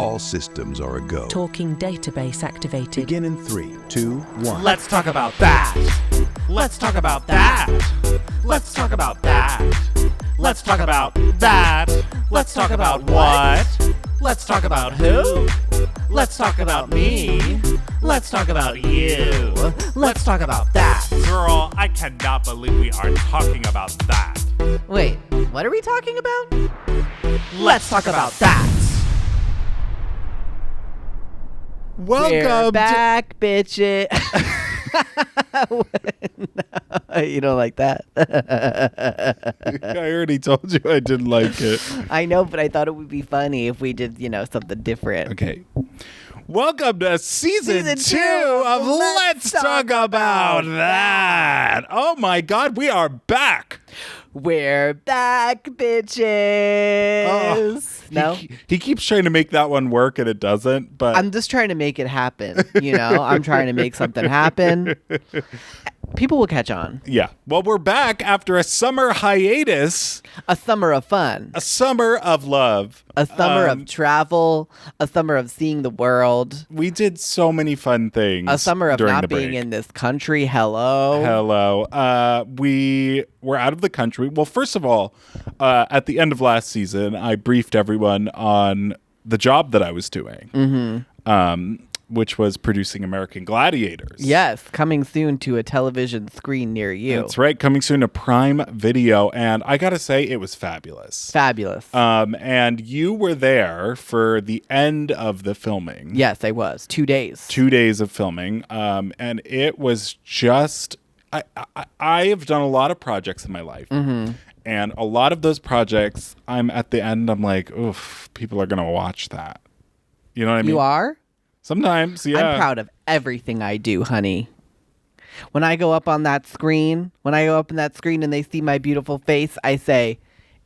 All systems are a go. Talking database activated. Begin in 3, 2, 1. Let's talk about that. Let's talk about that. Let's talk about that. Let's talk about that. Let's talk about what? Let's talk about who? Let's talk about me. Let's talk about you. Let's talk about that. Girl, I cannot believe we are talking about that. Wait, what are we talking about? Let's talk about that. We're back, bitches. You don't like that? I already told you I didn't like it. I know, but I thought it would be funny if we did, something different. Okay. Welcome to season 2 of Let's Talk About That. Oh my God, we are back. We're back, bitches. No? He keeps trying to make that one work and it doesn't, but I'm just trying to make it happen. I'm trying to make something happen. People will catch on. Yeah. Well, we're back after a summer hiatus. A summer of fun. A summer of love. A summer of travel. A summer of seeing the world. We did so many fun things. A summer of during not the break. being in this country. Hello. We were out of the country. Well, first of all, at the end of last season, I briefed everyone on the job that I was doing. Which was producing American Gladiators. Yes, coming soon to a television screen near you. That's right, coming soon to Prime Video, and I gotta say, it was fabulous. Fabulous. And you were there for the end of the filming. Yes, I was. 2 days. 2 days of filming, and it was just... I have done a lot of projects in my life, and a lot of those projects, I'm at the end, I'm like, oof, people are gonna watch that. You know what I mean? You are? Sometimes, yeah. I'm proud of everything I do, honey. When I go up on that screen, and they see my beautiful face, I say,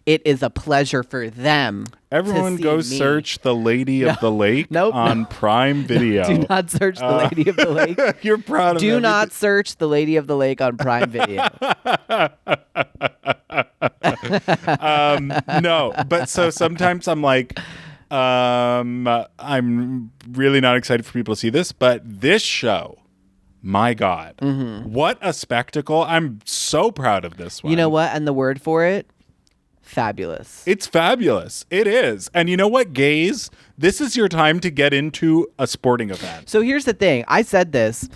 it is a pleasure for them. Everyone to go see me. Search The Lady of the Lake on Prime Video. Do not search The Lady of the Lake. You're proud of Do everything. not search The Lady of the Lake on Prime Video. No, but so sometimes I'm like, I'm really not excited for people to see this, but this show, my God, what a spectacle. I'm so proud of this one. You know what? And the word for it? Fabulous. It's fabulous. It is. And you know what, gays? This is your time to get into a sporting event. So here's the thing. I said this.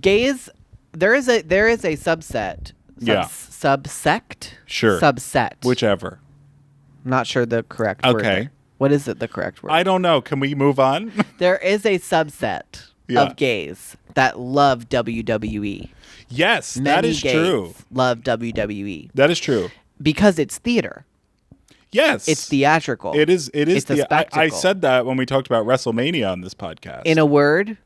Gays, there is a subset. Subsect? Sure. Subset. Whichever. I'm not sure the correct word. Okay. What is it, the correct word? I don't know. Can we move on? There is a subset of gays that love WWE. Yes, that Many is gays true. love WWE. That is true. Because it's theater. Yes. It's theatrical. It is. It's a spectacle. I said that when we talked about WrestleMania on this podcast. In a word,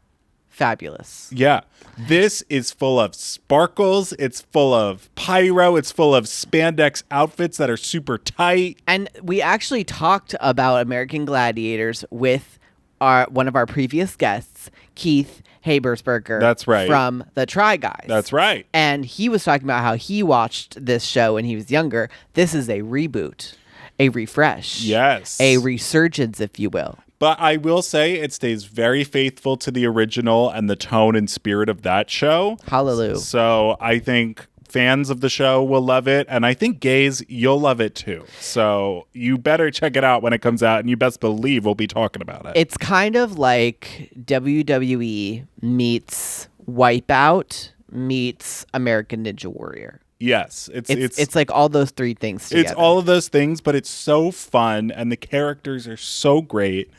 fabulous. Yeah. This is full of sparkles. It's full of pyro. It's full of spandex outfits that are super tight. And we actually talked about American Gladiators with one of our previous guests, Keith Habersberger. That's right. From the Try Guys. That's right. And he was talking about how he watched this show when he was younger. This is a reboot, a refresh. Yes. A resurgence, if you will. But I will say it stays very faithful to the original and the tone and spirit of that show. Hallelujah. So I think fans of the show will love it. And I think gays, you'll love it too. So you better check it out when it comes out. And you best believe we'll be talking about it. It's kind of like WWE meets Wipeout meets American Ninja Warrior. Yes. It's like all those three things together. It's all of those things, but it's so fun. And the characters are so great.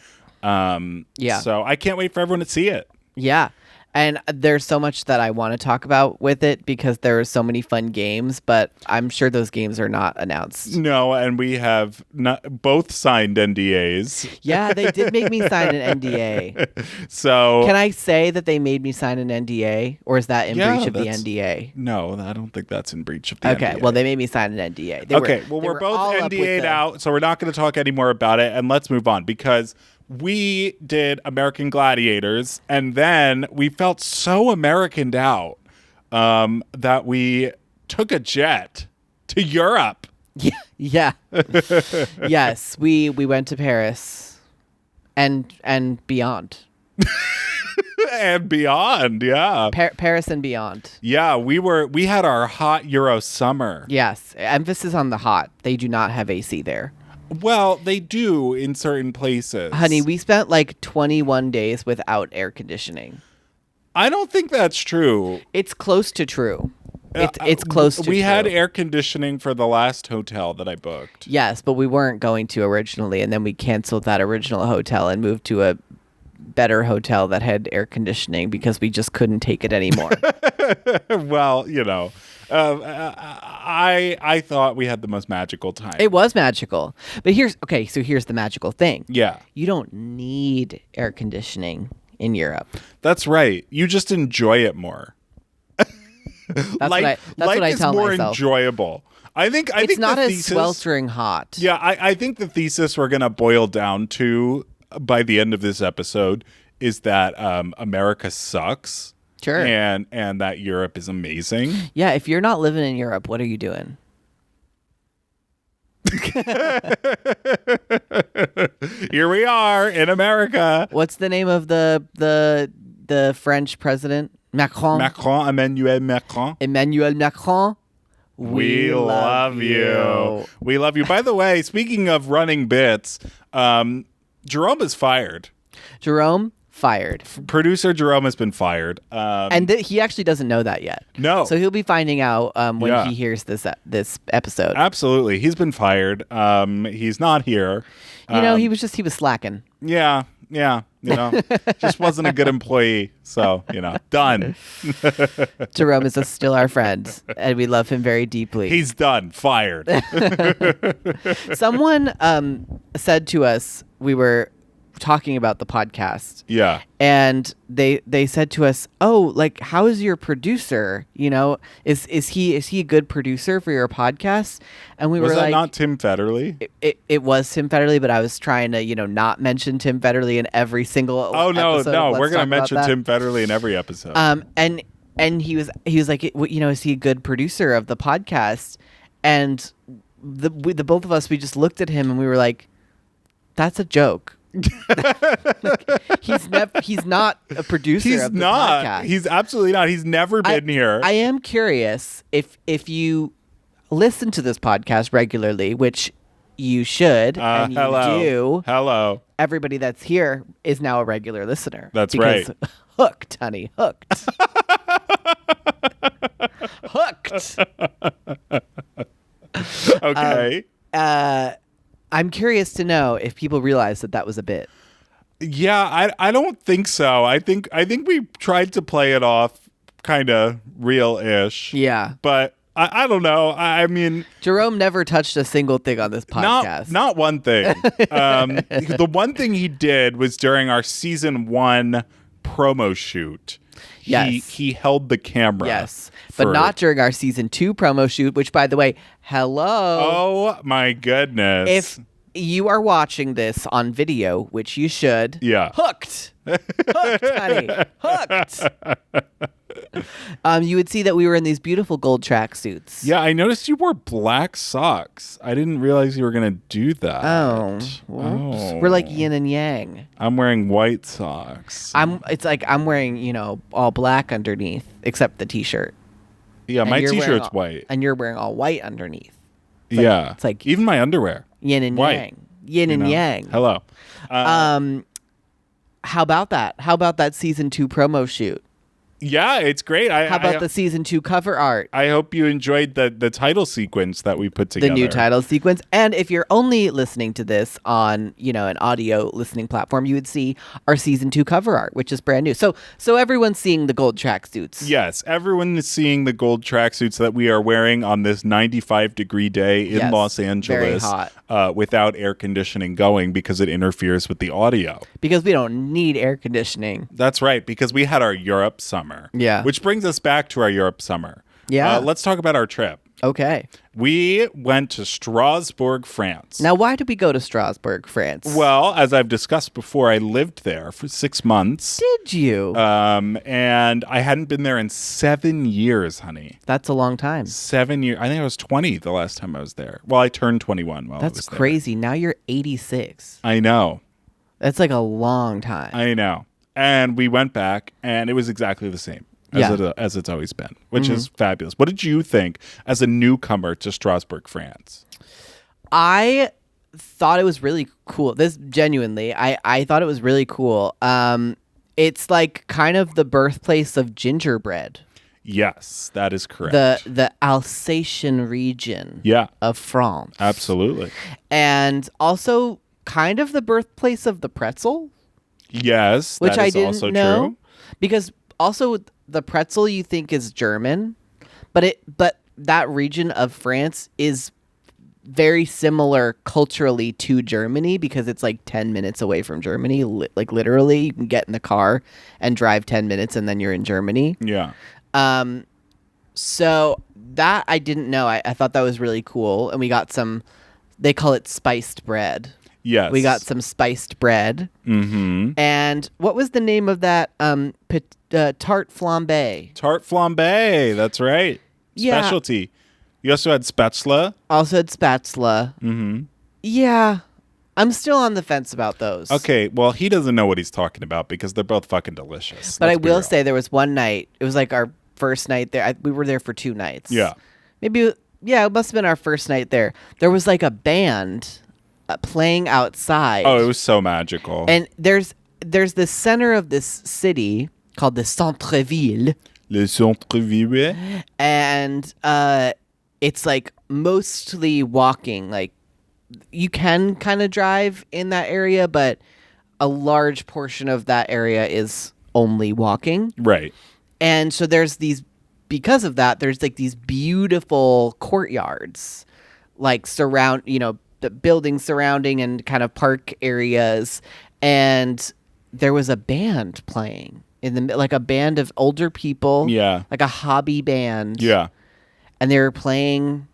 Yeah. So I can't wait for everyone to see it. Yeah. And there's so much that I want to talk about with it because there are so many fun games, but I'm sure those games are not announced. No, and we have both signed NDAs. Yeah, they did make me sign an NDA. So can I say that they made me sign an NDA, or is that in breach of the NDA? No, I don't think that's in breach of the NDA. Okay, well, they made me sign an NDA. We're both NDA'd out, so we're not going to talk anymore about it, and let's move on because we did American Gladiators, and then we felt so Americaned out that we took a jet to Europe. Yeah. Yes, we went to Paris. and beyond. And beyond, yeah. Paris and beyond. Yeah, we had our hot Eurosummer. Yes, emphasis on the hot. They do not have AC there. Well, they do in certain places. Honey, we spent like 21 days without air conditioning. I don't think that's true. It's close to true. It's close to true. We had air conditioning for the last hotel that I booked. Yes, but we weren't going to originally, and then we canceled that original hotel and moved to a better hotel that had air conditioning because we just couldn't take it anymore. Well, I thought we had the most magical time. It was magical. But here's the magical thing. Yeah. You don't need air conditioning in Europe. That's right. You just enjoy it more. That's Life what I is tell more myself. enjoyable. I think It's not the as thesis, sweltering hot. Yeah, I think the thesis we're going to boil down to by the end of this episode is that America sucks. Sure. And that Europe is amazing. Yeah, if you're not living in Europe, what are you doing? Here we are in America. What's the name of the French president? Emmanuel Macron. Emmanuel Macron. We love you. We love you. By the way, speaking of running bits, Jerome is fired. Jerome fired. Producer Jerome has been fired. And he actually doesn't know that yet. No. So he'll be finding out when he hears this episode. Absolutely. He's been fired. He's not here. He was slacking. Yeah. Just wasn't a good employee. So, done. Jerome is still our friend, and we love him very deeply. He's done. Fired. Someone said to us, we were talking about the podcast. Yeah. And they said to us, "Oh, like, how is your producer? Is he a good producer for your podcast?" And we were like, "Was that not Tim Federle?" It was Tim Federle, but I was trying to not mention Tim Federle in every single. Oh no, episode we're gonna mention Tim Federle in every episode. And he was like, is he a good producer of the podcast? And the both of us, we just looked at him and we were like, "That's a joke." He's not a producer of the podcast. He's absolutely not. He's never been here. I am curious if you listen to this podcast regularly, which you should, and you do. Hello. Everybody that's here is now a regular listener. That's because right. Hooked, honey. Hooked. Hooked. Okay. I'm curious to know if people realize that was a bit. Yeah, I don't think so. I think we tried to play it off kind of real-ish. Yeah. But I don't know. I mean, Jerome never touched a single thing on this podcast. Not one thing. The one thing he did was during our season 1 promo shoot. Yes. He held the camera. Yes. But not during our season 2 promo shoot, which, by the way, hello. Oh, my goodness. If you are watching this on video, which you should. Yeah. Hooked. Hooked, honey. Hooked. You would see that we were in these beautiful gold tracksuits. Yeah, I noticed you wore black socks. I didn't realize you were going to do that. Oh. We're like yin and yang. I'm wearing white socks. It's like I'm wearing, all black underneath, except the t-shirt. Yeah, my t-shirt's white. white. And you're wearing all white underneath. It's like even my underwear. Yin and white. yang. Yin and yang. Hello. How about that? How about that season 2 promo shoot? Yeah, it's great. How about the season 2 cover art? I hope you enjoyed the title sequence that we put together. The new title sequence. And if you're only listening to this on, an audio listening platform, you would see our season 2 cover art, which is brand new. So everyone's seeing the gold tracksuits. Yes, everyone is seeing the gold tracksuits that we are wearing on this 95-degree day in Los Angeles. Very hot. Without air conditioning going because it interferes with the audio. Because we don't need air conditioning. That's right, because we had our Europe summer. Yeah. Which brings us back to our Europe summer. Yeah. Let's talk about our trip. Okay. We went to Strasbourg, France. Now, why did we go to Strasbourg, France? Well, as I've discussed before, I lived there for 6 months. Did you? And I hadn't been there in 7 years, honey. That's a long time. 7 years. I think I was 20 the last time I was there. Well, I turned 21 while I was there. That's crazy. Now you're 86. I know. That's like a long time. I know. And we went back, and it was exactly the same as it's always been, which is fabulous. What did you think as a newcomer to Strasbourg, France? I thought it was really cool. This genuinely, I thought it was really cool. It's like kind of the birthplace of gingerbread. Yes, that is correct. The Alsatian region of France. Absolutely. And also kind of the birthplace of the pretzel. Yes, which that I is didn't also know. true. Because also the pretzel you think is German, but that region of France is very similar culturally to Germany because it's like 10 minutes away from Germany. Like literally, you can get in the car and drive 10 minutes and then you're in Germany. Yeah. So that I didn't know. I thought that was really cool. And we got some, they call it spiced bread. Yes. We got some spiced bread. Mm-hmm. And what was the name of that tarte flambé? Tarte flambé. That's right. Yeah. Specialty. You also had spätzle. Also had spatula. Mm-hmm. Yeah. I'm still on the fence about those. Okay, well, he doesn't know what he's talking about because they're both fucking delicious. But Let's I be will real. say there was one night. It was like our first night there. We were there for 2 nights. Yeah. Maybe, yeah, it must have been our first night there. There was like a band playing outside. Oh, it was so magical. And there's the center of this city called the Centre-Ville. Le centre-ville. And it's like mostly walking. Like you can kind of drive in that area, but a large portion of that area is only walking. Right. And so because of that, there's like these beautiful courtyards, like the buildings surrounding and kind of park areas. And there was a band playing like a band of older people. Yeah. Like a hobby band. Yeah. And they were playing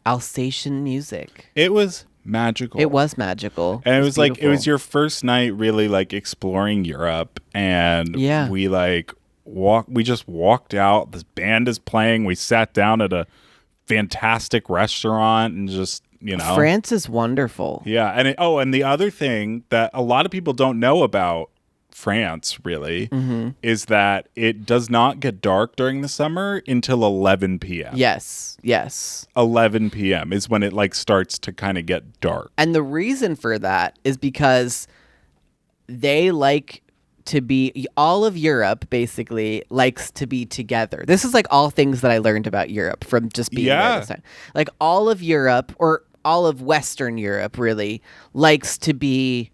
Alsatian music. It was magical. It was magical. And it was like, it was beautiful. your first night really like exploring Europe. And Yeah. we like we just walked out. This band is playing. We sat down at a fantastic restaurant and just, France is wonderful. Yeah. And and the other thing that a lot of people don't know about France really is that it does not get dark during the summer until 11 p.m. Yes. 11 p.m. is when it like starts to kind of get dark. And the reason for that is because they like to be, all of Europe basically likes to be together. This is like all things that I learned about Europe from just being there this time. Like all of Europe, or all of Western Europe really, likes to be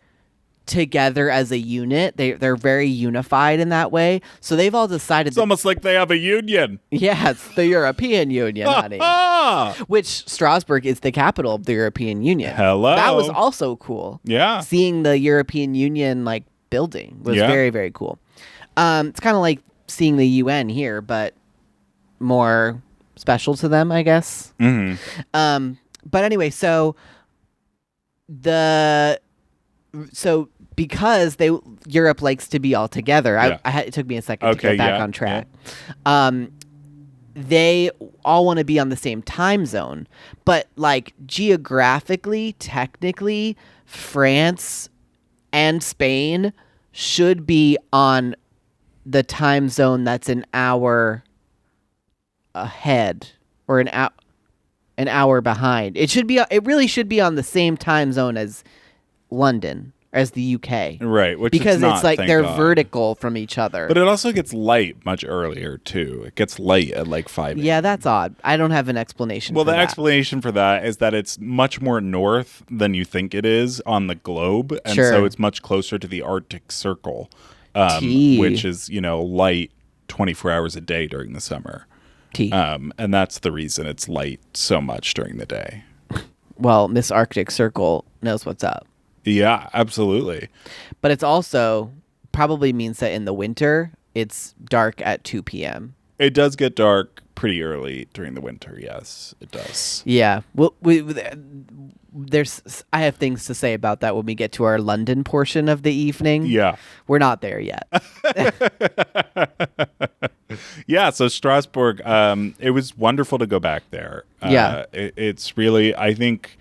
together as a unit. They're very unified in that way. So they've all decided It's almost like they have a union. yeah, it's the European Union, honey. Which Strasbourg is the capital of the European Union. Hello. That was also cool. Yeah. Seeing the European Union like building was very, very cool. It's kind of like seeing the UN here, but more special to them, I guess. Mm-hmm. But anyway, so because Europe likes to be all together, it took me a second to get back on track. Yeah. They all want to be on the same time zone, but like geographically, technically, France and Spain should be on the time zone that's an hour ahead or an hour behind. It really should be on the same time zone as London, as the UK. Right, which because it's like thank they're God. vertical from each other. But it also gets light much earlier too. It gets light at like 5 a.m. Yeah, that's odd. I don't have an explanation Well, for the that. explanation for that is that it's much more north than you think it is on the globe, and Sure. so it's much closer to the Arctic Circle, Tea. which is light 24 hours a day during the summer. And that's the reason it's light so much during the day. Well, Miss Arctic Circle knows what's up. Yeah, absolutely. But it's also probably means that in the winter, it's dark at 2 p.m. It does get dark pretty early during the winter. Yes, it does. Yeah. Well, I have things to say about that when we get to our London portion of the evening. Yeah. We're not there yet. Yeah, so Strasbourg, it was wonderful to go back there. Yeah. It's really, I think,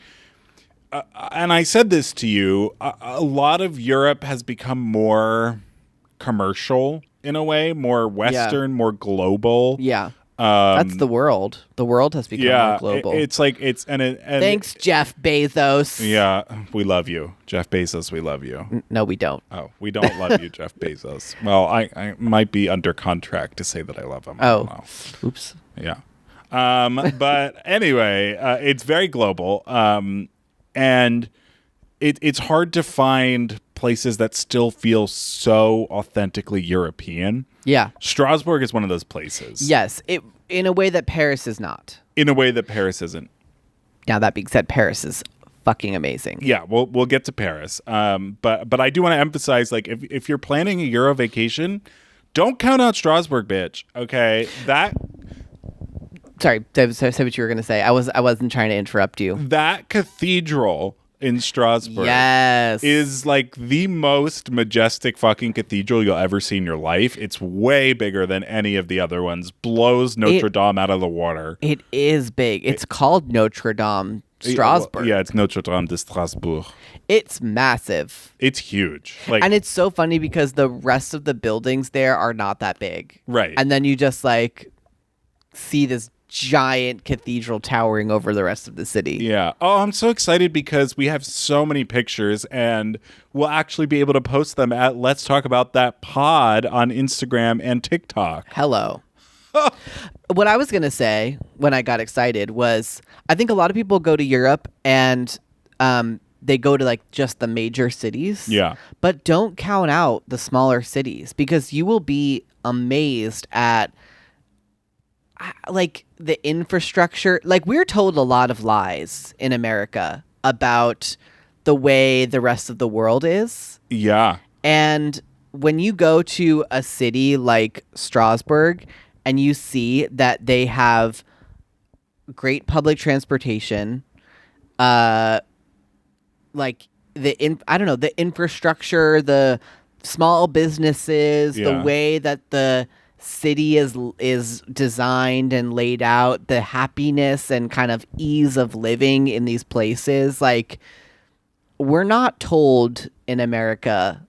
and I said this to you, a lot of Europe has become more commercial in a way, more Western, more global. Yeah. That's the world. The world has become more global. It's like it's and Thanks, Jeff Bezos. Yeah, we love you, Jeff Bezos. We love you. No, we don't. Oh, we don't love you, Jeff Bezos. Well, I might be under contract to say that I love him. I don't know. Oops. Yeah. But anyway, it's very global. And it's hard to find places that still feel so authentically European. Yeah. Strasbourg is one of those places. Yes. In a way that Paris is not. In a way that Paris isn't. Now, that being said, Paris is fucking amazing. Yeah, we'll get to Paris. But I do want to emphasize, like, if you're planning a Euro vacation, don't count out Strasbourg, bitch. Okay, Sorry, say what you were going to say. I wasn't trying to interrupt you. That cathedral in Strasbourg is like the most majestic fucking cathedral you'll ever see in your life. It's way bigger than any of the other ones. Blows Notre Dame out of the water. It is big. It's called Notre Dame Strasbourg. Yeah, it's Notre Dame de Strasbourg. It's massive. It's huge. And it's so funny because the rest of the buildings there are not that big. Right. And then you just like see this giant cathedral towering over the rest of the city. Yeah. Oh, I'm so excited because we have so many pictures and we'll actually be able to post them at Let's Talk About That Pod on Instagram and TikTok. Hello. What I was going to say when I got excited was I think a lot of people go to Europe and they go to like just the major cities. Yeah. But don't count out the smaller cities because you will be amazed at like the infrastructure. Like we're told a lot of lies in America about the way the rest of the world is. Yeah. And when you go to a city like Strasbourg and you see that they have great public transportation, like the infrastructure, the small businesses, the way that the city is designed and laid out, the happiness and kind of ease of living in these places, like we're not told in America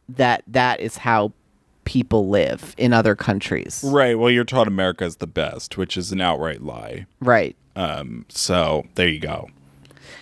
that is how people live in other countries. Right. Well, you're taught America is the best, which is an outright lie. Right. So there you go.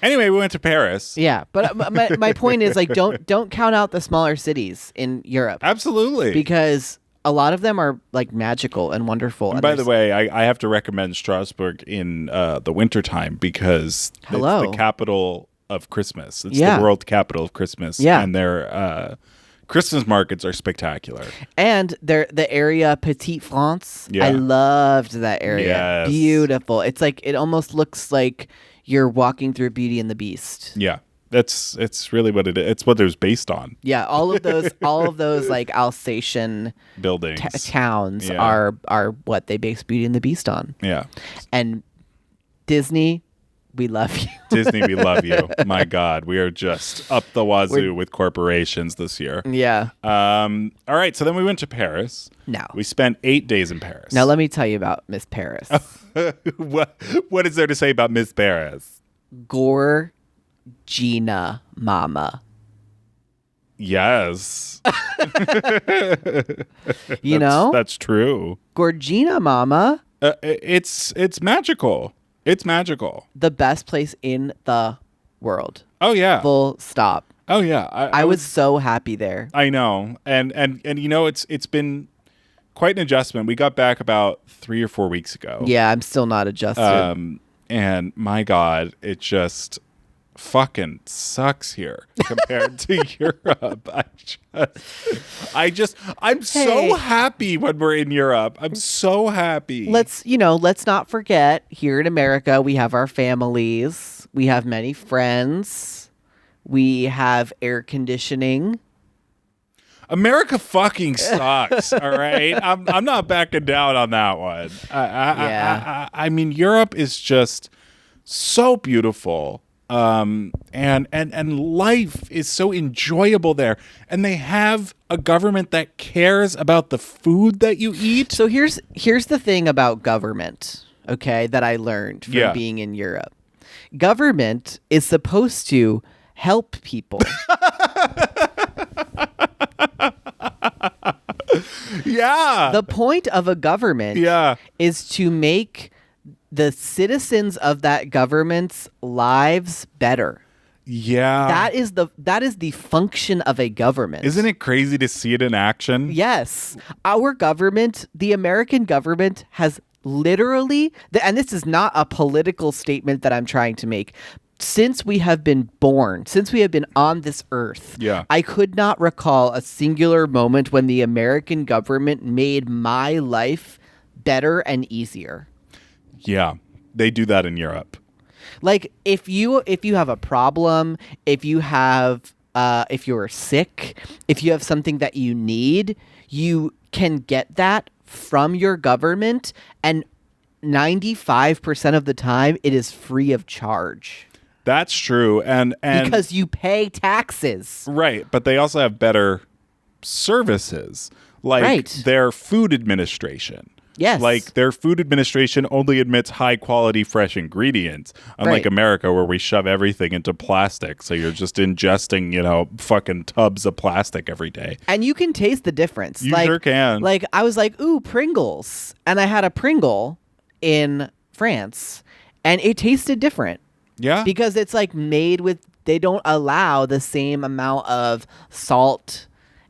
Anyway, we went to Paris. Yeah, but my point is like don't count out the smaller cities in Europe. Absolutely. Because a lot of them are like magical and wonderful. And by the way, I have to recommend Strasbourg in the wintertime because it's the capital of Christmas. It's the world capital of Christmas. Yeah. And their Christmas markets are spectacular. And the area Petite France, Yeah. I loved that area. Yes. Beautiful. It's like it almost looks like you're walking through Beauty and the Beast. Yeah. It's really what it is. It's what it was based on. Yeah, all of those like Alsatian Buildings. towns are what they base Beauty and the Beast on. Yeah. And Disney, we love you. Disney, we love you. My God, we are just up the wazoo with corporations this year. Yeah. All right, so then we went to Paris. No. We spent 8 days in Paris. Now let me tell you about Miss Paris. What is there to say about Miss Paris? Gina Mama. Yes. You know? That's true. Gorgina Mama. It's magical. It's magical. The best place in the world. Oh yeah. Full stop. Oh yeah. I was so happy there. I know. And you know it's been quite an adjustment. We got back about 3 or 4 weeks ago. Yeah, I'm still not adjusted. And my God, it just fucking sucks here compared to Europe. I'm so happy when we're in Europe. I'm so happy. Let's not forget here in America, we have our families. We have many friends. We have air conditioning. America fucking sucks. All right. I'm not backing down on that one. I mean, Europe is just so beautiful. And life is so enjoyable there. And they have a government that cares about the food that you eat. So here's the thing about government, okay, that I learned from being in Europe. Government is supposed to help people. Yeah. The point of a government Yeah. is to make the citizens of that government's lives better. Yeah. That is the function of a government. Isn't it crazy to see it in action? Yes. Our government, the American government, has literally, and this is not a political statement that I'm trying to make, since we have been born, since we have been on this earth, Yeah. I could not recall a singular moment when the American government made my life better and easier. Yeah. They do that in Europe. Like if you have a problem, if you're sick, if you have something that you need, you can get that from your government, and 95% of the time it is free of charge. That's true. And Because you pay taxes. right, but they also have better services, like Right. their food administration. Yes. Like their food administration only admits high quality fresh ingredients, unlike Right. America where we shove everything into plastic. So you're just ingesting, fucking tubs of plastic every day. And you can taste the difference. You sure can. Like I was like, ooh, Pringles. And I had a Pringle in France and it tasted different. Yeah. Because it's like made with, they don't allow the same amount of salt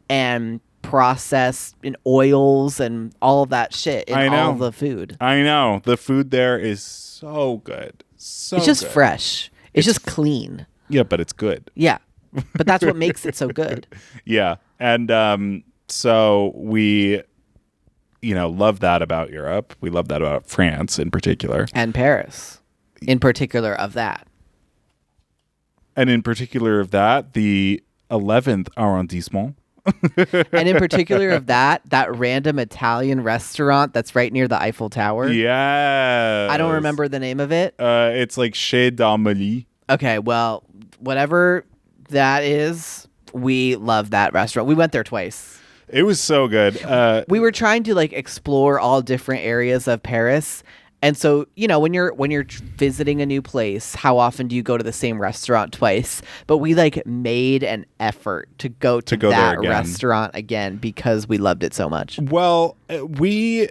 and processed in oils and all of that shit in I know. all the food. I know. The food there is so good. So It's just good. fresh. It's just clean. Yeah, but it's good. Yeah. But that's what makes it so good. Yeah. And so we, love that about Europe. We love that about France in particular. And Paris, in particular of that. And in particular of that, the 11th arrondissement. And in particular of that random Italian restaurant that's right near the Eiffel Tower. Yeah. I don't remember the name of it. It's like Chez d'Amélie. Okay, well, whatever that is, we love that restaurant. We went there twice. It was so good. We were trying to explore all different areas of Paris. And so, when you're visiting a new place, how often do you go to the same restaurant twice? But we made an effort to go go there that again. restaurant again because we loved it so much. Well, we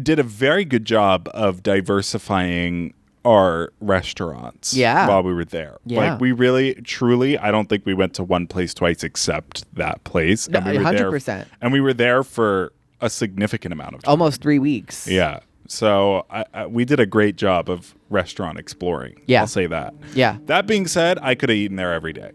did a very good job of diversifying our restaurants while we were there. Yeah. We really, truly, I don't think we went to one place twice except that place. No, we were 100%. There, and we were there for a significant amount of time. Almost 3 weeks. Yeah. So we did a great job of restaurant exploring. Yeah. I'll say that. Yeah. That being said, I could have eaten there every day.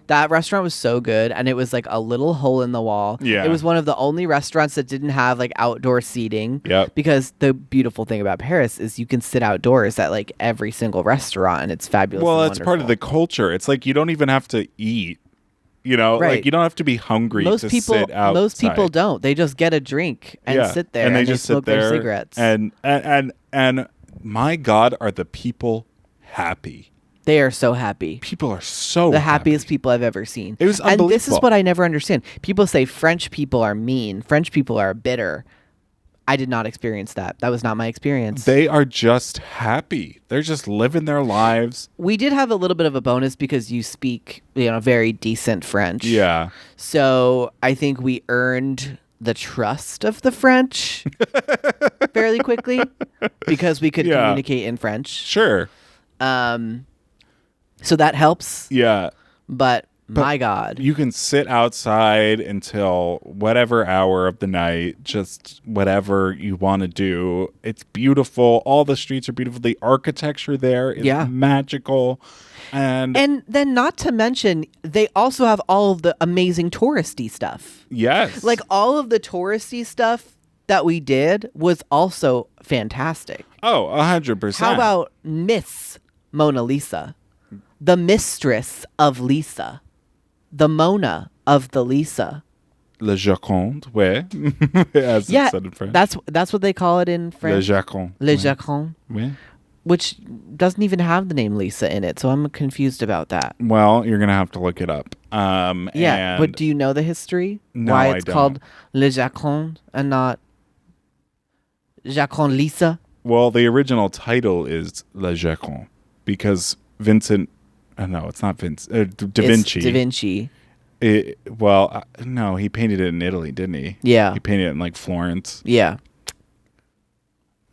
That restaurant was so good, and it was a little hole in the wall. Yeah. It was one of the only restaurants that didn't have outdoor seating. Yep. Because the beautiful thing about Paris is you can sit outdoors at every single restaurant, and it's fabulous. Well, and it's part of the wonderful. culture. It's you don't even have to eat. Right. You don't have to be hungry to sit outside. Most people don't. They just get a drink and sit there, and they just smoke sit there their cigarettes. And my God, are the people happy? They are so happy. People are so The happy. happiest people I've ever seen. It was And this is unbelievable. what I never understand. People say French people are mean. French people are bitter. I did not experience that. That was not my experience. They are just happy. They're just living their lives. We did have a little bit of a bonus because you speak, very decent French. Yeah. So I think we earned the trust of the French fairly quickly because we could Yeah. communicate in French. Sure. So that helps. Yeah. But my God. You can sit outside until whatever hour of the night, just whatever you want to do. It's beautiful. All the streets are beautiful. The architecture there is magical. And then not to mention, they also have all of the amazing touristy stuff. yes. All of the touristy stuff that we did was also fantastic. Oh, 100%. How about Miss Mona Lisa? The mistress of Lisa. The Mona of the Lisa. Le Joconde, ouais. As it's said in French. That's what they call it in Le French. Joconde. Le ouais. Joconde. Ouais. Which doesn't even have the name Lisa in it, so I'm confused about that. Well, you're going to have to look it up. Yeah, but do you know the history? No, Why I it's don't. called Le Joconde and not Joconde Lisa? Well, the original title is Le Joconde. because Vincent. No, it's not Vincent. Da It's Vinci. Da Vinci. No, he painted it in Italy, didn't he? Yeah. He painted it in like Florence. Yeah.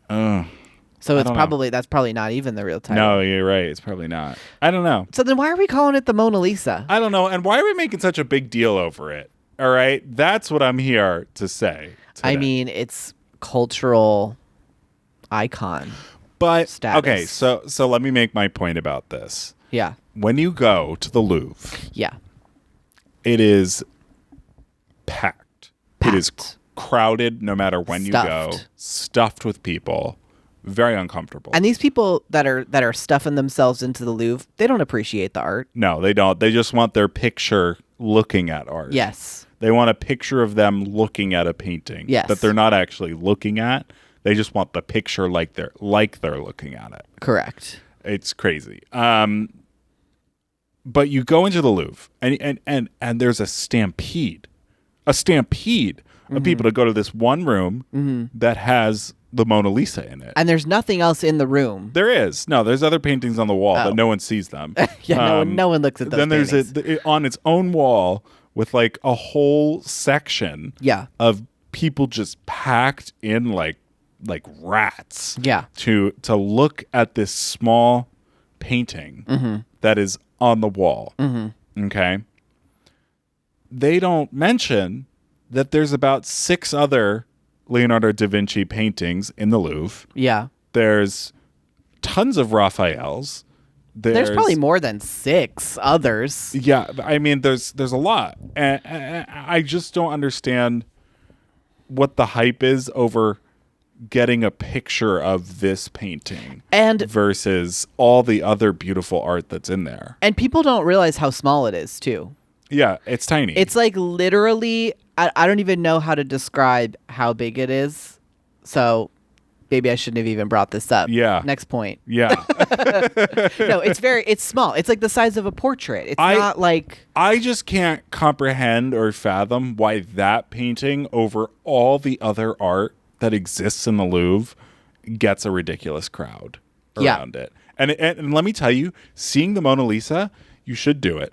So don't know. that's probably not even the real title. No, you're right. It's probably not. I don't know. So then why are we calling it the Mona Lisa? I don't know. And why are we making such a big deal over it? All right. That's what I'm here to say. I today. mean, it's cultural icon. but status. okay. So let me make my point about this. Yeah. When you go to the Louvre, Yeah. it is packed. It is Packed. crowded no matter when you go. Stuffed. Stuffed with people. Very uncomfortable. And these people that are stuffing themselves into the Louvre, they don't appreciate the art. No, they don't. They just want their picture looking at art. Yes. They want a picture of them looking at a painting Yes. that they're not actually looking at. They just want the picture like they're looking at it. Correct. It's crazy. But you go into the Louvre and there's a stampede of people to go to this one room that has the Mona Lisa in it. And there's nothing else in the room. There's other paintings on the wall, but no one sees them. Yeah, no one looks at those Then there's paintings. on its own wall with like a whole section Yeah. of people just packed in like rats. Yeah. To look at this small painting that is on the wall. Okay. They don't mention that there's about 6 other Leonardo da Vinci paintings in the Louvre. Yeah. There's tons of Raphaels. There's probably more than 6 others. Yeah, I mean, there's a lot, and I just don't understand what the hype is over getting a picture of this painting And versus all the other beautiful art that's in there. people don't realize how small it is, too. Yeah, it's tiny. It's like literally, I don't even know how to describe how big it is. So maybe I shouldn't have even brought this up. Yeah. Next point. yeah. No, it's small. It's like the size of a portrait. It's not like, I just can't comprehend or fathom why that painting over all the other art that exists in the Louvre gets a ridiculous crowd Yeah. around it. And let me tell you, seeing the Mona Lisa, you should do it.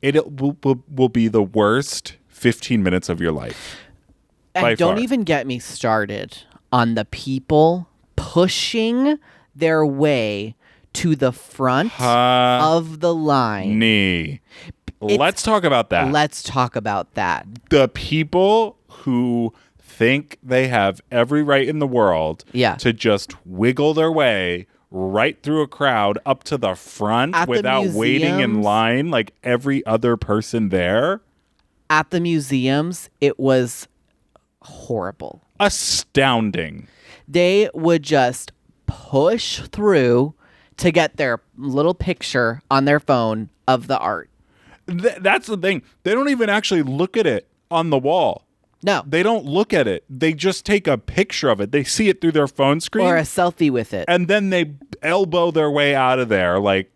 It will be the worst 15 minutes of your life. by and don't far. even get me started on the people pushing their way to the front of the line. Let's talk about that. Let's talk about that. The people who think they have every right in the world Yeah. to just wiggle their way right through a crowd up to the front At the without waiting in museums. line like every other person there. At the museums, it was horrible. Astounding. They would just push through to get their little picture on their phone of the art. That's the thing. They don't even actually look at it on the wall. No. They don't look at it. They just take a picture of it. They see it through their phone screen. Or a selfie with it. And then they elbow their way out of there like,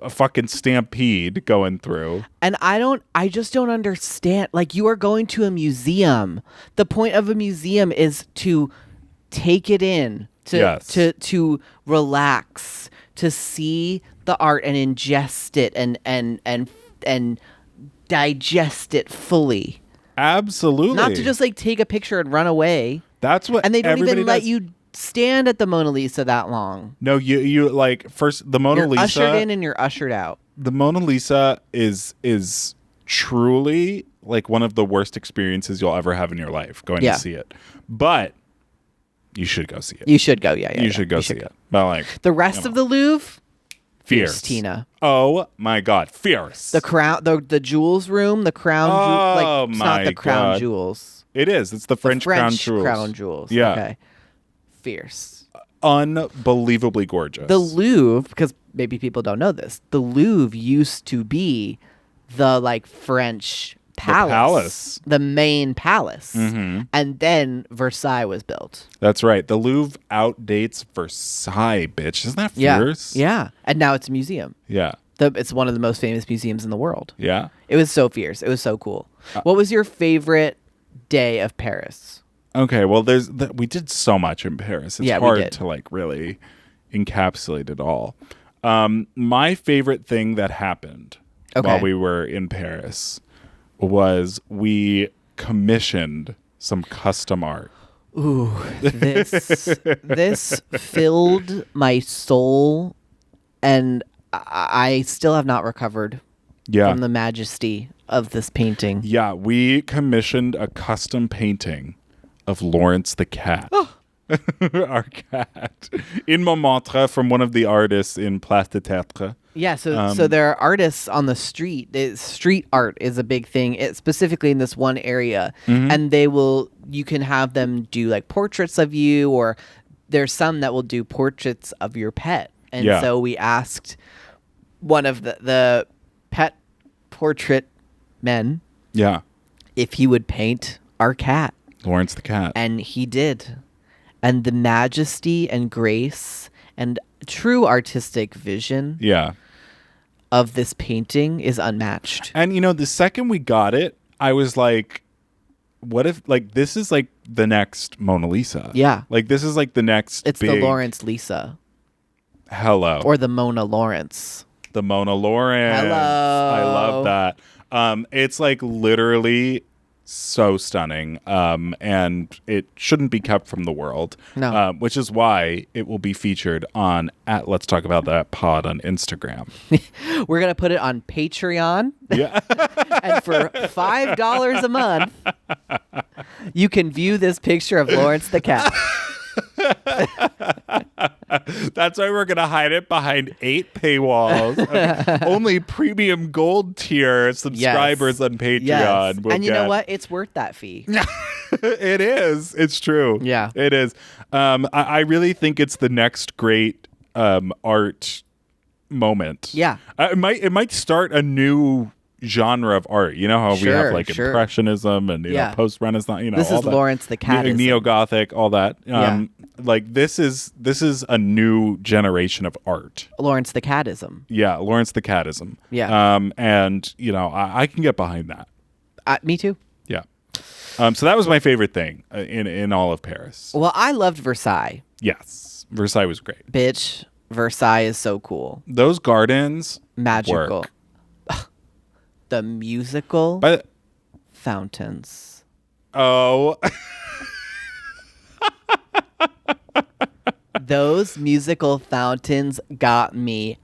a fucking stampede going through. And I just don't understand. Like, you are going to a museum. The point of a museum is to take it in, to relax, to see the art and ingest it and digest it fully. Absolutely. Not to just like take a picture and run away. That's what And they don't everybody even let does. you stand at the Mona Lisa that long. No, you like first the Mona You're Lisa. ushered in and you're ushered out. The Mona Lisa is truly like one of the worst experiences you'll ever have in your life going Yeah. to see it. But you should go see it. You should go, yeah. You should go see it. But like The rest of the Louvre, fierce. Tina. Oh my God, fierce. The crown, the jewels room, the crown Oh, it's not my the crown God. jewels. It is. It's the French crown jewels. crown jewels. Yeah. Okay. Fierce. Unbelievably gorgeous. The Louvre, because maybe people don't know this, the Louvre used to be the like French palace. The main palace. Mm-hmm. And then Versailles was built. That's right. The Louvre outdates Versailles, bitch. Isn't that fierce? Yeah. And now it's a museum. Yeah. It's one of the most famous museums in the world. Yeah. It was so fierce. It was so cool. What was your favorite day of Paris? Okay, well, we did so much in Paris. It's Yeah, we hard did. to like really, encapsulate it all. My favorite thing that happened while we were in Paris was we commissioned some custom art. Ooh, this filled my soul, and I still have not recovered from the majesty of this painting. Yeah, we commissioned a custom painting of Lawrence the cat. Our cat. In Montmartre from one of the artists in Place de Théâtre. Yeah, so there are artists on the street. Street art is a big thing, specifically in this one area. And you can have them do like portraits of you, or there's some that will do portraits of your pet. And so we asked one of the pet portrait men if he would paint our cat. Lawrence the cat. And he did. And the majesty and grace and true artistic vision of this painting is unmatched. And, the second we got it, I was like, what if, this is, the next Mona Lisa? Yeah. This is, the next It's the Lawrence Lisa. Hello. Or the Mona Lawrence. The Mona Lawrence. Hello. I love that. It's, literally so stunning, and it shouldn't be kept from the world. No. Which is why it will be featured on at Let's Talk About That pod on Instagram. We're gonna put it on Patreon. Yeah. And for $5 a month, you can view this picture of Lawrence the cat. That's why we're gonna hide it behind 8 paywalls. Only premium gold tier subscribers on Patreon. Yes. Will and you get. know what? It's worth that fee. It is. It's true. Yeah. It is. I really think it's the next great art moment. Yeah. It might start a new genre of art. You know how we have Impressionism and post Renaissance. This all is that. Lawrence the cat. Neo Gothic, all that. This is a new generation of art. Lawrence the catism. Yeah, Lawrence the catism. Yeah. And I can get behind that. Me too. Yeah. So that was my favorite thing in all of Paris. Well, I loved Versailles. Yes, Versailles was great. Bitch, Versailles is so cool. Those gardens, magical. Work. The musical fountains. Oh. Those musical fountains got me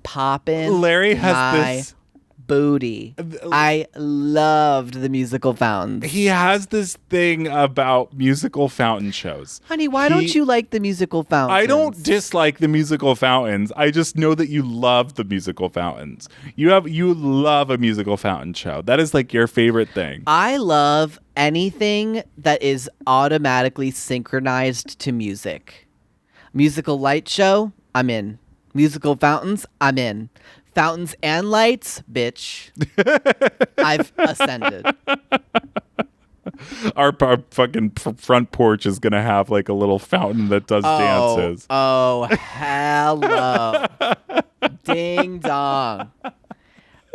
popping. Larry has this booty. I loved the musical fountains. He has this thing about musical fountain shows. Honey, why don't you like the musical fountains? I don't dislike the musical fountains. I just know that you love the musical fountains. You love a musical fountain show. That is your favorite thing. I love anything that is automatically synchronized to music. Musical light show, I'm in. Musical fountains, I'm in. Fountains and lights, bitch. I've ascended. Our fucking front porch is going to have a little fountain that does dances. Oh, hello. Ding dong.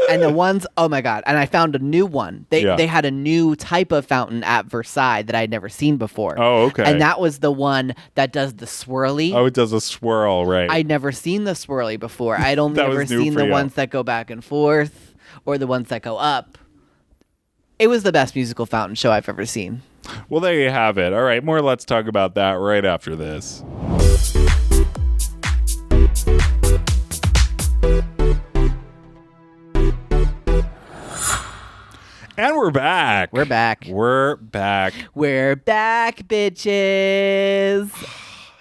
And the ones, oh my God. And I found a new one. They had a new type of fountain at Versailles that I'd never seen before. Oh, okay. And that was the one that does the swirly. Oh, it does a swirl, right. I'd never seen the swirly before. I'd only ever seen the ones that go back and forth or the ones that go up. It was the best musical fountain show I've ever seen. Well, there you have it. All right, more Let's Talk About That right after this. And we're back. We're back. We're back. We're back, bitches.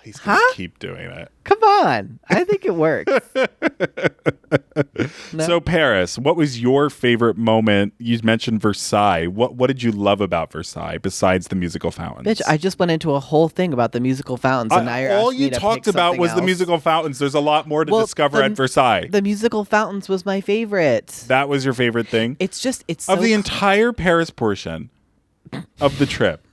He's going to keep doing it. Come on. I think it works. No? So Paris, what was your favorite moment? You mentioned Versailles. What did you love about Versailles besides the musical fountains? Bitch, I just went into a whole thing about the musical fountains. And now you're all asking me you to talked pick about was something the musical fountains. There's a lot more to discover at Versailles. The musical fountains was my favorite. That was your favorite thing? It's of the entire Paris portion of the trip.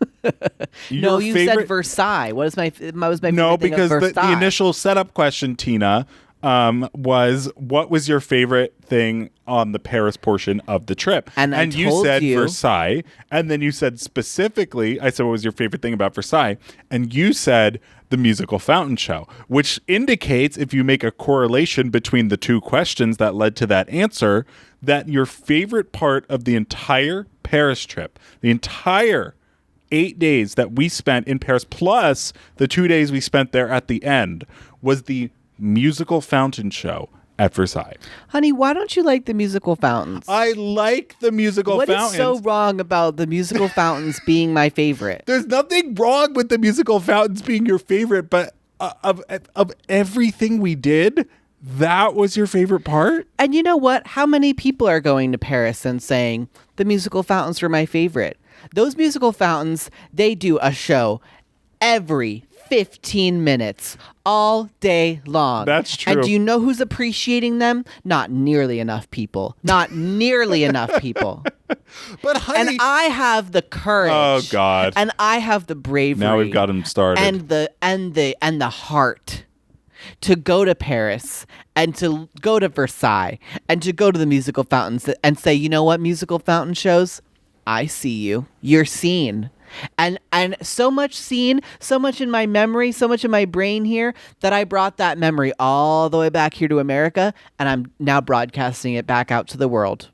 No, you said Versailles. What is my favorite No, thing because of the Versailles? initial setup question, Tina, was what was your favorite thing on the Paris portion of the trip? And you told said you- Versailles, and then you said specifically, I said, what was your favorite thing about Versailles? And you said the musical fountain show, which indicates, if you make a correlation between the two questions that led to that answer, that your favorite part of the entire Paris trip, the entire 8 days that we spent in Paris, plus the 2 days we spent there at the end, was the musical fountain show at Versailles. Honey, why don't you like the musical fountains? I like the musical What fountains. is so wrong about the musical fountains being my favorite? There's nothing wrong with the musical fountains being your favorite, but of everything we did, that was your favorite part? And you know what? How many people are going to Paris and saying, the musical fountains were my favorite? Those musical fountains, they do a show every 15 minutes, all day long. That's true. And do you know who's appreciating them? Not nearly enough people. Not nearly enough people. But honey, And I have the courage. Oh, God. And I have the bravery. now we've got him started. And the heart to go to Paris and to go to Versailles and to go to the musical fountains and say, you know what, musical fountain shows, I see you. You're seen. And so much seen, so much in my memory, so much in my brain here that I brought that memory all the way back here to America, and I'm now broadcasting it back out to the world.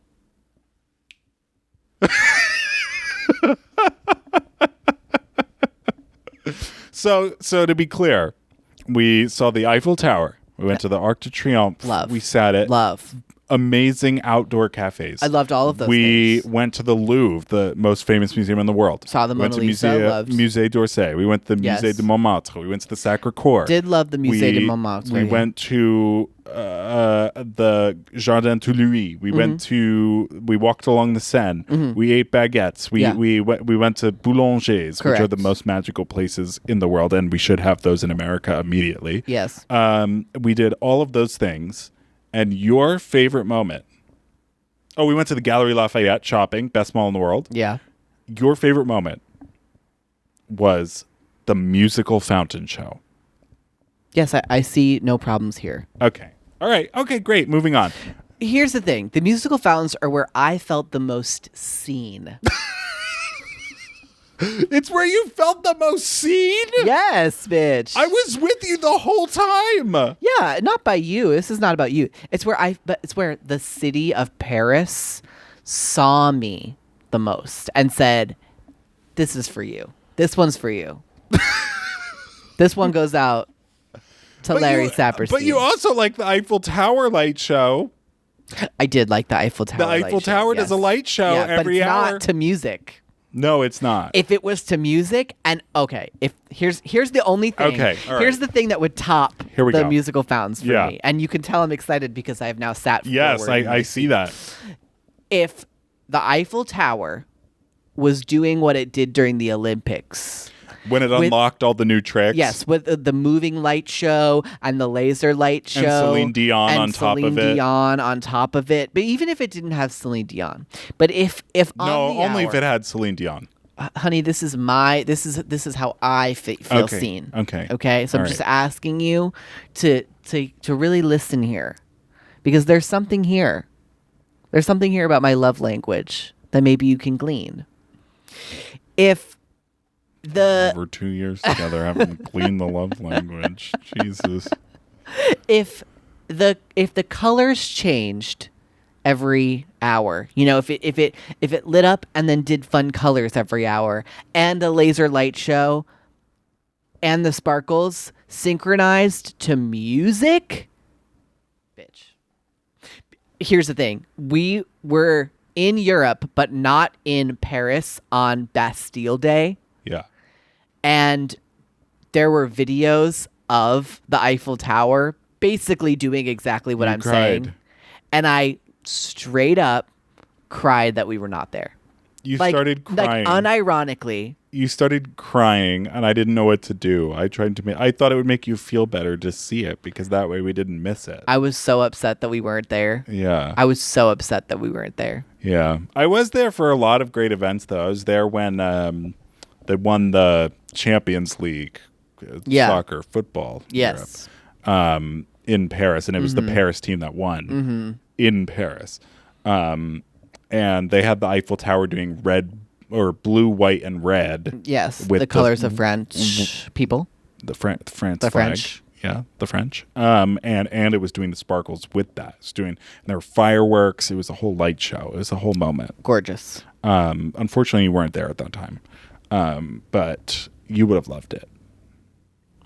So to be clear, we saw the Eiffel Tower. We went to the Arc de Triomphe. Love. We sat at Love. amazing outdoor cafes. I loved all of those We things. went to the Louvre, the most famous museum in the world. Saw the We went Mona to Lisa, loved. Musée d'Orsay. We went to the Yes. Musée de Montmartre. We went to the Sacré-Cœur. Did love the Musée de Montmartre. We yeah. went to the Jardin Tuileries. We went to. We walked along the Seine. We ate baguettes. We Yeah. we went to boulangers, which are Correct. the most magical places in the world, and we should have those in America immediately. Yes. We did all of those things, and your favorite moment. Oh, we went to the Galerie Lafayette shopping, best mall in the world. Yeah. Your favorite moment was the musical fountain show. Yes, I see no problems here. Okay. All right. Okay, great. Moving on. Here's the thing. The musical fountains are where I felt the most seen. It's where you felt the most seen? Yes, bitch. I was with you the whole time. Yeah, not by you. This is not about you. It's where the city of Paris saw me the most and said, "This is for you. This one's for you." This one goes out to Larry Saperstein. But you also like the Eiffel Tower light show. I did like the Eiffel Tower. The Eiffel light show, Tower does yes. a light show Yeah, every but it's hour. not to music. No, it's not. If it was to music, and okay, if here's the only thing. Okay, all right. Here's the thing that would top Here we the go. musical fountains for Yeah. me, and you can tell I'm excited because I have now sat. Yes, forward in my I see that. If the Eiffel Tower was doing what it did during the Olympics. When it unlocked all the new tricks. Yes, with the moving light show and the laser light show. And Celine Dion and on top of Celine it. Dion on top of it. But even if it didn't have Celine Dion. But if on No, the only hour, if it had Celine Dion. honey, this is how I feel Okay, seen. okay. Okay. So All I'm just right. asking you to really listen here, because there's something here. There's something here about my love language that maybe you can glean. If Over 2 years together, having cleaned the love language. Jesus. if the colors changed every hour, you know, if it lit up and then did fun colors every hour, and a laser light show and the sparkles synchronized to music, bitch. Here's the thing. We were in Europe, but not in Paris on Bastille Day. Yeah. And there were videos of the Eiffel Tower basically doing exactly what You I'm cried. saying. And I straight up cried that we were not there. You Like, started crying. Like unironically. You started crying, and I didn't know what to do. I thought it would make you feel better to see it, because that way we didn't miss it. I was so upset that we weren't there. Yeah. I was so upset that we weren't there. Yeah. I was there for a lot of great events, though. I was there when they won the Champions League, Yeah. soccer, football. Yes. Europe. in Paris, and it was the Paris team that won in Paris. And they had the Eiffel Tower doing red or blue, white, and red. Yes, with the colors of French people. The France flag. French. Yeah, the French. And it was doing the sparkles with that. It was doing, and there were fireworks. It was a whole light show. It was a whole moment. Gorgeous. Unfortunately, you weren't there at that time. But you would have loved it.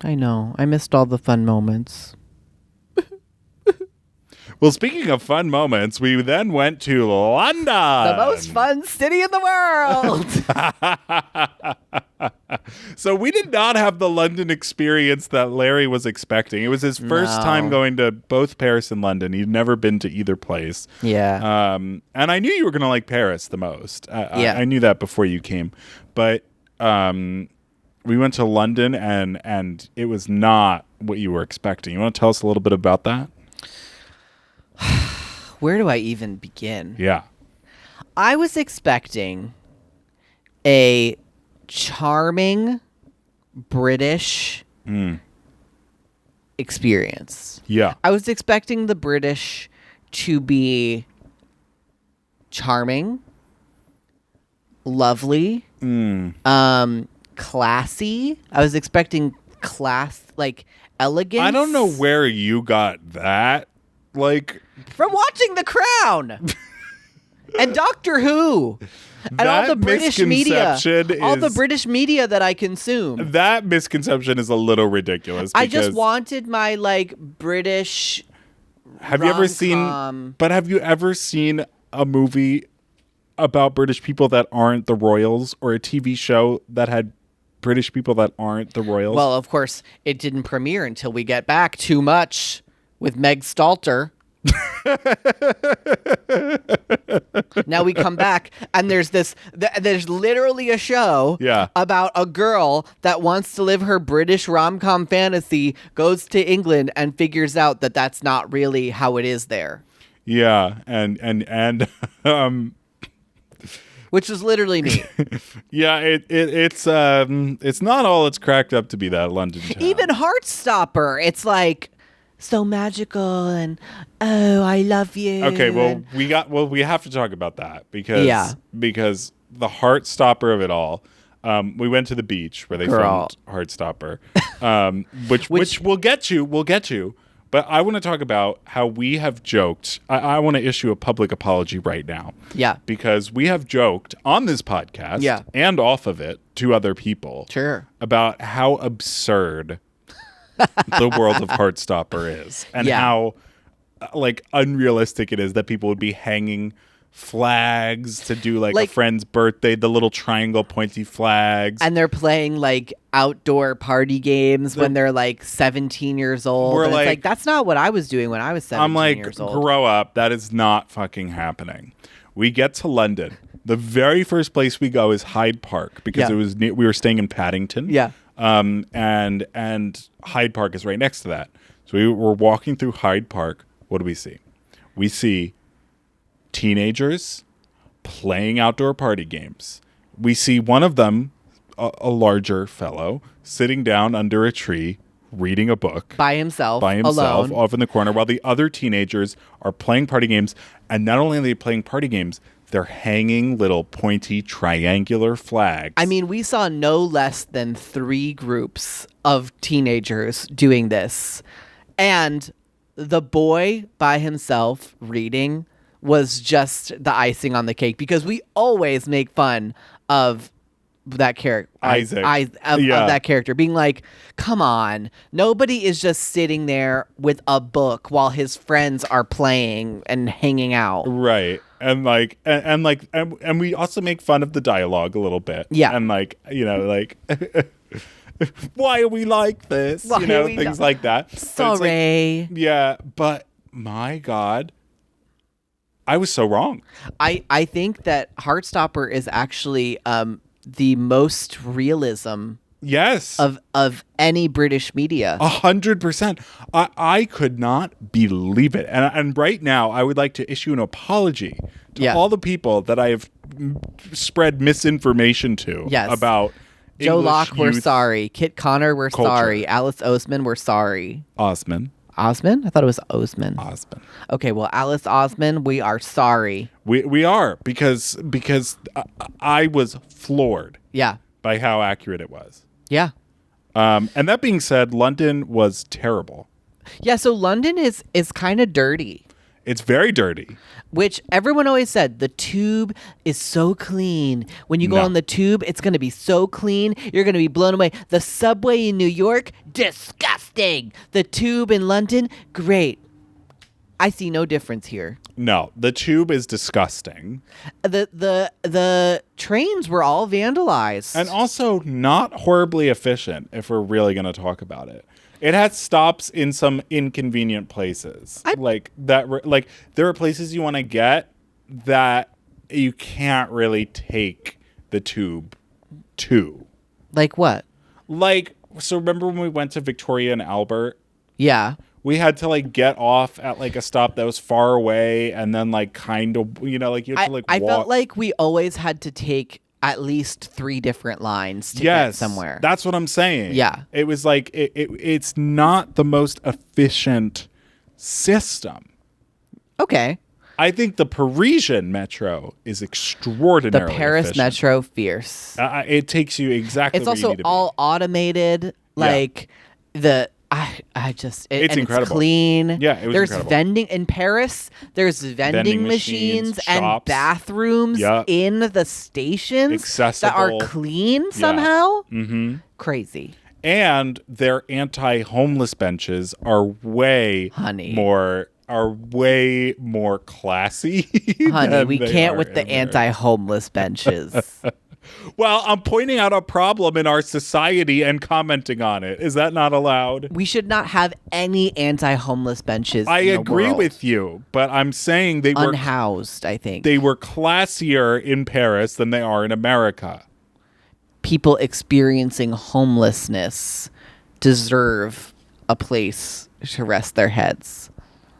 I know. I missed all the fun moments. Well, speaking of fun moments, we then went to London. The most fun city in the world. So we did not have the London experience that Larry was expecting. It was his first time going to both Paris and London. He'd never been to either place. Yeah. And I knew you were going to like Paris the most. Yeah. I knew that before you came. But we went to London, and it was not what you were expecting. You want to tell us a little bit about that? Where do I even begin? Yeah. I was expecting a charming British experience. Yeah. I was expecting the British to be charming, lovely, classy. I was expecting class, like elegance. I don't know where you got that. Like, from watching The Crown and Doctor Who and all the British media, all the British media that I consume. That misconception is a little ridiculous. I just wanted my like British. Have you ever seen? But have you ever seen a movie about British people that aren't the royals, or a TV show that had British people that aren't the royals? Well, of course, it didn't premiere until we get back. Too much with Meg Stalter. Now we come back, and there's literally a show about a girl that wants to live her British rom-com fantasy, goes to England and figures out that that's not really how it is there. Yeah, and which was literally me. Yeah, it's not all it's cracked up to be, that London town. Even Heartstopper, it's like so magical and oh, I love you. Okay, well we have to talk about that because the Heartstopper of it all. We went to the beach where they filmed Heartstopper, which we'll get you. But I want to talk about how we have joked. I want to issue a public apology right now. Yeah. Because we have joked on this podcast and off of it to other people. Sure. About how absurd the world of Heartstopper is. And how like unrealistic it is that people would be hanging flags to do like a friend's birthday, the little triangle pointy flags, and they're playing like outdoor party games when they're like 17 years old. We're and like, it's like, that's not what I was doing when I was 17 years old. Grow up. That is not fucking happening. We get to London. The very first place we go is Hyde Park because it was we were staying in Paddington. Yeah. And Hyde Park is right next to that. So we were walking through Hyde Park. What do we see? We see teenagers playing outdoor party games. We see one of them, a larger fellow, sitting down under a tree reading a book by himself alone, off in the corner, while the other teenagers are playing party games. And not only are they playing party games, they're hanging little pointy triangular flags. I mean, we saw no less than 3 groups of teenagers doing this, and the boy by himself reading was just the icing on the cake, because we always make fun of that character, Isaac, of that character being like, come on, nobody is just sitting there with a book while his friends are playing and hanging out. Right. And like, and we also make fun of the dialogue a little bit. Yeah. And like, you know, like, why are we like this? Why you know, are we things not- like that. Sorry. Like, yeah. But my God, I was so wrong. I think that Heartstopper is actually the most realism Yes. of any British media. 100%. I could not believe it. And right now, I would like to issue an apology to all the people that I have spread misinformation to about Joe English Locke, we're youth sorry. Kit Connor, we're culture. sorry. Alice Oseman, we're sorry. Osman. Osman? I thought it was Osman. Osman. Okay, well, Alice Osman, we are sorry. We are because I was floored Yeah. by how accurate it was. Yeah. And that being said, London was terrible. Yeah, so London is kind of dirty, It's very dirty. which everyone always said the tube is so clean. When you go No. on the tube, it's going to be so clean. You're going to be blown away. The subway in New York, disgusting. The tube in London, great. I see no difference here. No, the tube is disgusting. The trains were all vandalized. And also not horribly efficient if we're really going to talk about it. It had stops in some inconvenient places. Like there are places you want to get that you can't really take the tube to. Like what? Like, so remember when we went to Victoria and Albert? Yeah. We had to like get off at like a stop that was far away and then like kind of, like you had to like I walk. felt like we always had to take at least 3 different lines to get somewhere. That's what I'm saying. Yeah. It was like, it's not the most efficient system. Okay. I think the Parisian metro is extraordinarily The Paris efficient. metro, fierce. It takes you exactly It's where you also need to be. all automated. Like it's incredible. It's clean. Yeah, it was There's incredible. vending in Paris. There's vending machines and shops. bathrooms Yep. in the stations that are Accessible. clean somehow. Mm-hmm. Crazy. And their anti-homeless benches are way Honey. more classy. Honey, than we they can't are with the in there. anti-homeless benches. Well, I'm pointing out a problem in our society and commenting on it. Is that not allowed? We should not have any anti-homeless benches. I in the agree world. with you, but I'm saying they were Unhoused, I think. classier in Paris than they are in America. People experiencing homelessness deserve a place to rest their heads.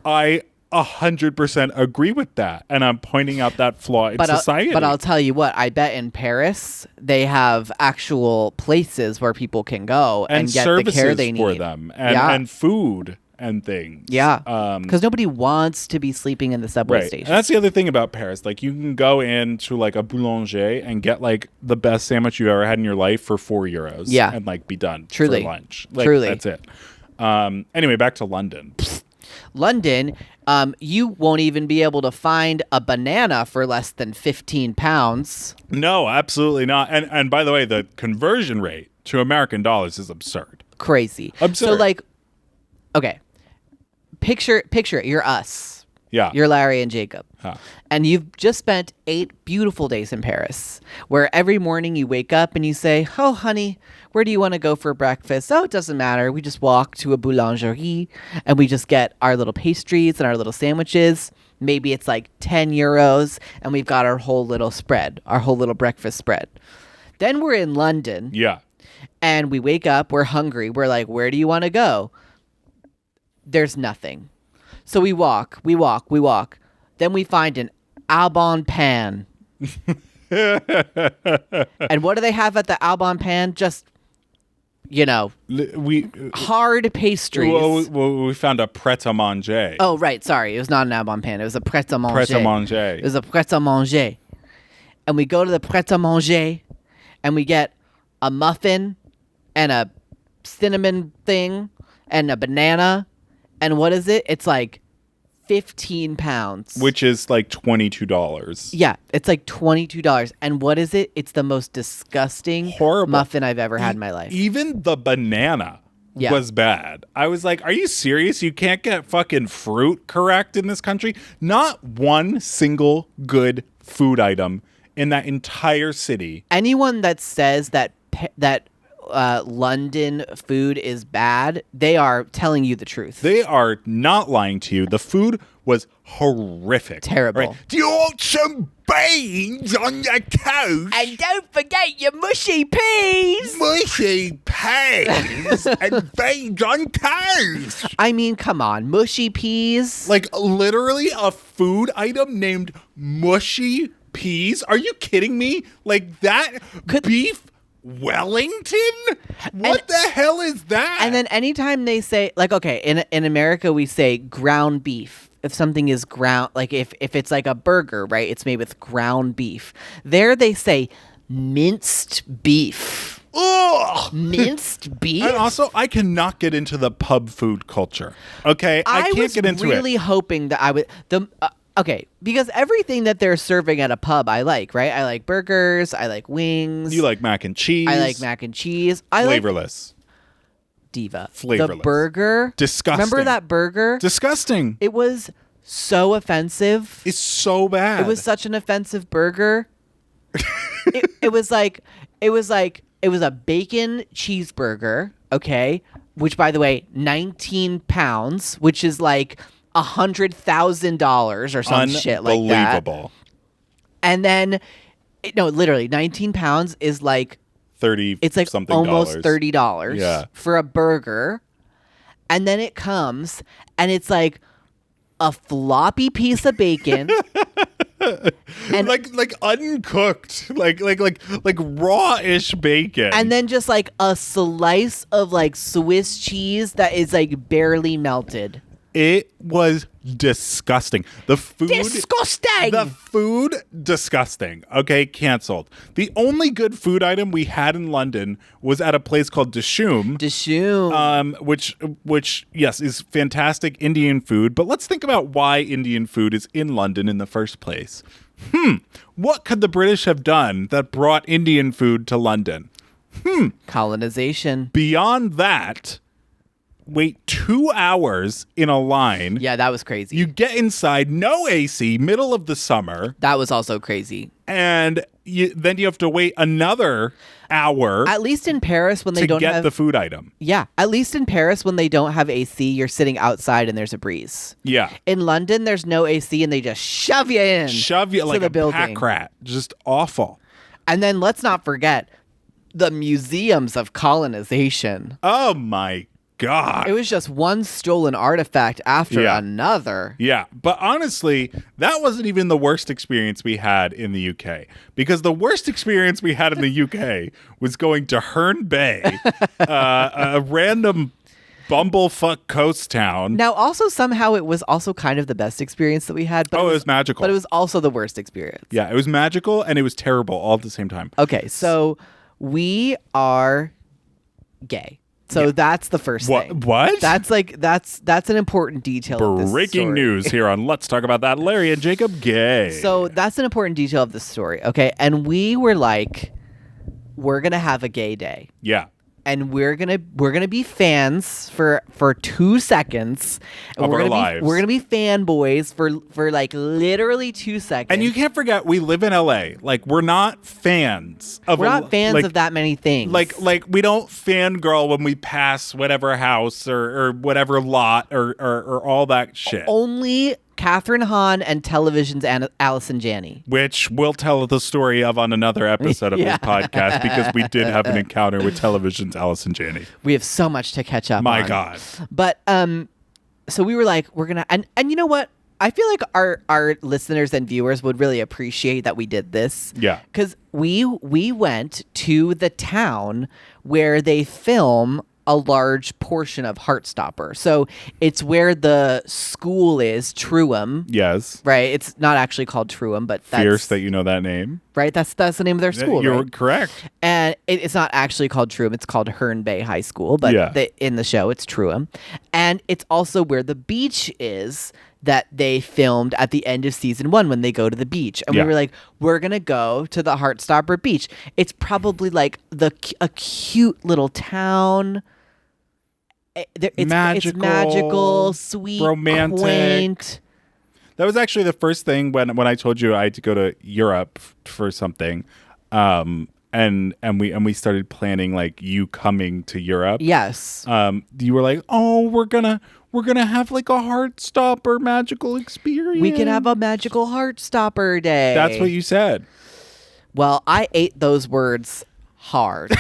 I 100% agree with that, and I'm pointing out that flaw in society. But I'll tell you what, I bet in Paris they have actual places where people can go and get the services care they need for them, and, yeah. and food and things. Yeah, because nobody wants to be sleeping in the subway Right. station. And that's the other thing about Paris. Like, you can go into like a boulanger and get like the best sandwich you've ever had in your life for €4. Yeah. And like be done Truly. for lunch. Like, Truly. That's it. Anyway, back to London. London, you won't even be able to find a banana for less than 15 pounds. No, absolutely not. And by the way, the conversion rate to American dollars is absurd. Crazy. Absurd. So like, okay, picture it. You're us. Yeah. You're Larry and Jacob. Huh. And you've just spent 8 beautiful days in Paris, where every morning you wake up and you say, oh, honey, where do you want to go for breakfast? Oh, it doesn't matter. We just walk to a boulangerie and we just get our little pastries and our little sandwiches. Maybe it's like €10 and we've got our whole little spread, our whole little breakfast spread. Then we're in London Yeah. and we wake up, we're hungry. We're like, where do you want to go? There's nothing. So we walk. Then we find an Albon pan. And what do they have at the Albon pan? Just, We hard pastries. we found a pret-a-manger. Oh, right. Sorry. It was not an Albon pan. It was a pret-a-manger. Pret-a-manger. It was a pret-a-manger. And we go to the pret-a-manger and we get a muffin and a cinnamon thing and a banana. And what is it? It's like 15 pounds. Which is like $22. Yeah, it's like $22. And what is it? It's the most disgusting Horrible. muffin I've ever had in my life. Even the banana Yeah. was bad. I was like, are you serious? You can't get fucking fruit correct in this country? Not one single good food item in that entire city. Anyone that says that London food is bad, they are telling you the truth. They are not lying to you. The food was horrific. Terrible. Right? Do you want some beans on your toast? And don't forget your mushy peas. Mushy peas and beans on toast. I mean, come on, mushy peas. Like literally a food item named mushy peas? Are you kidding me? Like that beef Wellington? What the hell is that? And then anytime they say, like, okay, in America we say ground beef. If something is ground, like if it's like a burger, right? It's made with ground beef. There they say minced beef. Ugh! Minced beef? And also, I cannot get into the pub food culture. Okay? I can't get into was really hoping that I would... Okay, because everything that they're serving at a pub, I like, right? I like burgers. I like wings. You like mac and cheese. I like mac and cheese. I Flavorless. like Diva. Flavorless. The burger. Disgusting. Remember that burger? Disgusting. It was so offensive. It's so bad. It was such an offensive burger. it was a bacon cheeseburger, okay? Which, by the way, 19 pounds, which is like $100,000 or some shit like that. Unbelievable. And then, no, literally, 19 pounds is like 30. it's like something almost dollars. $30 for a burger. And then it comes and it's like a floppy piece of bacon. And like uncooked, like raw-ish bacon. And then just like a slice of like Swiss cheese that is like barely melted. It was disgusting. The food... Disgusting! The food, disgusting. Okay, canceled. The only good food item we had in London was at a place called Dishoom. Which, yes, is fantastic Indian food. But let's think about why Indian food is in London in the first place. What could the British have done that brought Indian food to London? Colonization. Beyond that... Wait 2 hours in a line. Yeah, that was crazy. You get inside, no AC, middle of the summer. That was also crazy. And then you have to wait another hour. At least in Paris when they don't get have the food item. Yeah, at least in Paris when they don't have AC, you're sitting outside and there's a breeze. Yeah. In London, there's no AC and they just shove you in. Shove you like the a building. pack rat. Just awful. And then let's not forget the museums of colonization. Oh my God. It was just one stolen artifact after another. Yeah, but honestly, that wasn't even the worst experience we had in the UK. Because the worst experience we had in the UK was going to Herne Bay, a random bumblefuck coast town. Now, also, somehow, it was also kind of the best experience that we had. But it was magical. But it was also the worst experience. Yeah, it was magical and it was terrible all at the same time. Okay, so we are gay. So that's the first thing. What? That's an important detail of this Breaking story. news here on Let's Talk About That. Larry and Jacob gay. So that's an important detail of the story, okay? And we were like, we're going to have a gay day. Yeah. And we're gonna be fans for 2 seconds. And Of we're our gonna lives. We're gonna be fanboys for like literally 2 seconds. And you can't forget, we live in LA. Like, we're not fans of We're not fans of that many things. Like we don't fangirl when we pass whatever house or whatever lot or all that shit. Only Catherine Hahn and television's Allison Janney. Which we'll tell the story of on another episode of this podcast because we did have an encounter with television's Allison Janney. We have so much to catch up on. My God. But so we were like, we're gonna and you know what? I feel like our listeners and viewers would really appreciate that we did this. Yeah. Because we went to the town where they film a large portion of Heartstopper. So it's where the school is, Truham. Yes. Right? It's not actually called Truham, but that's... Fierce that you know that name. Right? That's the name of their school, You're right? correct. And it's not actually called Truham. It's called Herne Bay High School. But in the show, it's Truham. And it's also where the beach is that they filmed at the end of season 1 when they go to the beach. And we were like, we're going to go to the Heartstopper beach. It's probably like a cute little town. It's magical, sweet, romantic, quaint. That was actually the first thing when I told you I had to go to Europe for something, and we started planning like you coming to Europe. Yes. You were like, oh, we're gonna have like a Heartstopper magical experience. We can have a magical Heartstopper day. That's what you said. Well, I ate those words hard.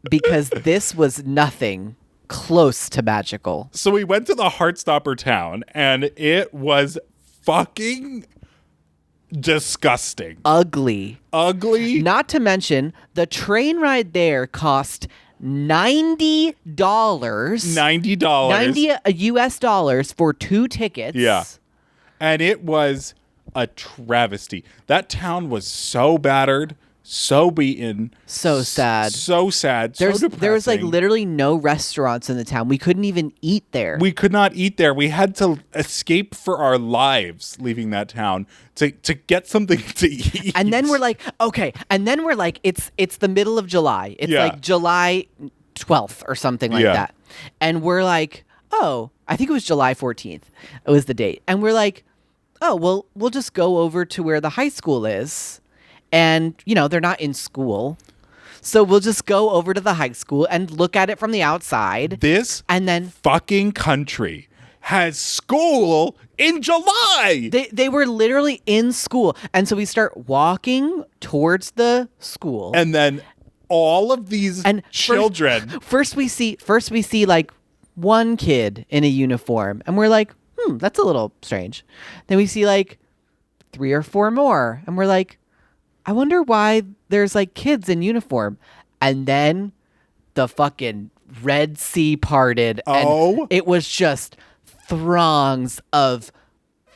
Because this was nothing close to magical. So we went to the Heartstopper town, and it was fucking disgusting. Ugly. Ugly. Not to mention, the train ride there cost $90. $90. 90 US dollars for 2 tickets. Yeah. And it was a travesty. That town was so battered, so beaten. So sad. So sad. So depressing. There was like literally no restaurants in the town. We couldn't even eat there. We could not eat there. We had to escape for our lives leaving that town to get something to eat. And then we're like, okay. And then we're like, it's the middle of July. It's like July 12th or something like that. And we're like, oh, I think it was July 14th. It was the date. And we're like, oh, well, we'll just go over to where the high school is. And, you know, they're not in school. So we'll just go over to the high school and look at it from the outside. This and then fucking country has school in July. They were literally in school. And so we start walking towards the school. And then all of these children. First we see like one kid in a uniform. And we're like, that's a little strange. Then we see like 3 or 4 more. And we're like, I wonder why there's like kids in uniform. And then the fucking Red Sea parted. And it was just throngs of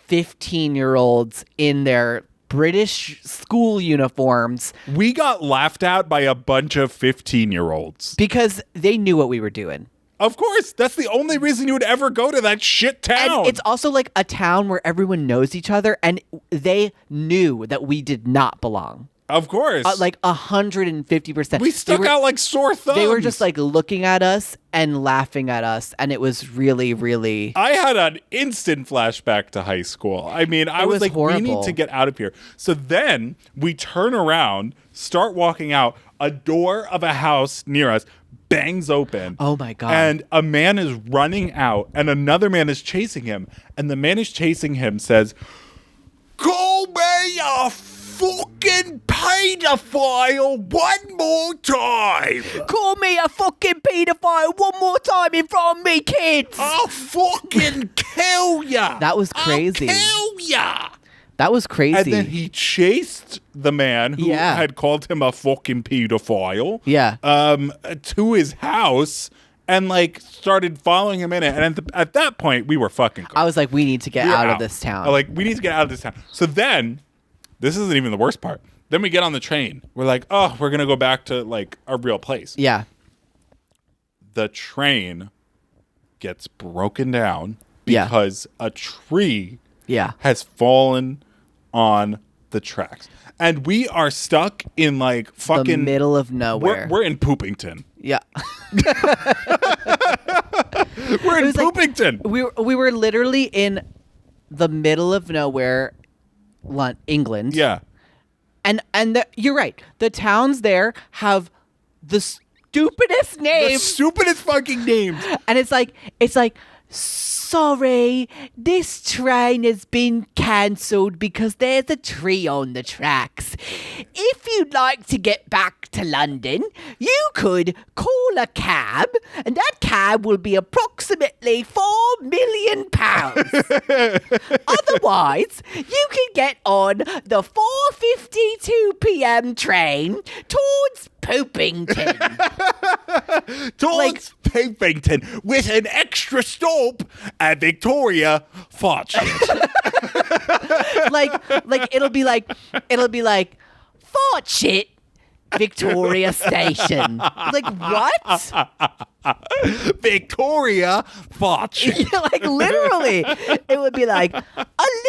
15-year-olds in their British school uniforms. We got laughed at by a bunch of 15-year-olds. Because they knew what we were doing. Of course. That's the only reason you would ever go to that shit town. And it's also like a town where everyone knows each other, and they knew that we did not belong. Of course. Like 150%. We stuck out like sore thumbs. They were just like looking at us and laughing at us, and it was really, really... I had an instant flashback to high school. I mean, I was like, horrible. We need to get out of here. So then we turn around, start walking out, a door of a house near us bangs open. Oh my God. And a man is running out and another man is chasing him. And the man is chasing him says, "Call me a fucking pedophile one more time. Call me a fucking pedophile one more time in front of me, kids. I'll fucking kill ya. That was crazy. I'll kill ya." That was crazy. And then he chased the man who had called him a fucking pedophile. Yeah. To his house and like started following him in it. And at that point, we were fucking. I was like, we need to get out of this town. We need to get out of this town. So then, this isn't even the worst part. Then we get on the train. We're like, oh, we're gonna go back to like a real place. Yeah. The train gets broken down because a tree has fallen on the tracks. And we are stuck in like fucking the middle of nowhere. We're in Poopington. Yeah. We're in Poopington. Like, we were literally in the middle of nowhere, England. Yeah. And you're right. The towns there have the stupidest names. The stupidest fucking names. And it's like, sorry, this train has been cancelled because there's a tree on the tracks. If you'd like to get back to London, you could call a cab, and that cab will be approximately £4 million. Otherwise, you can get on the 4:52 p.m. train towards Poopington. Towards Poopington with an extra stop at Victoria Fort. like it'll be like Fort Shit Victoria Station. Like what? Victoria Fort. Yeah, like literally, it would be like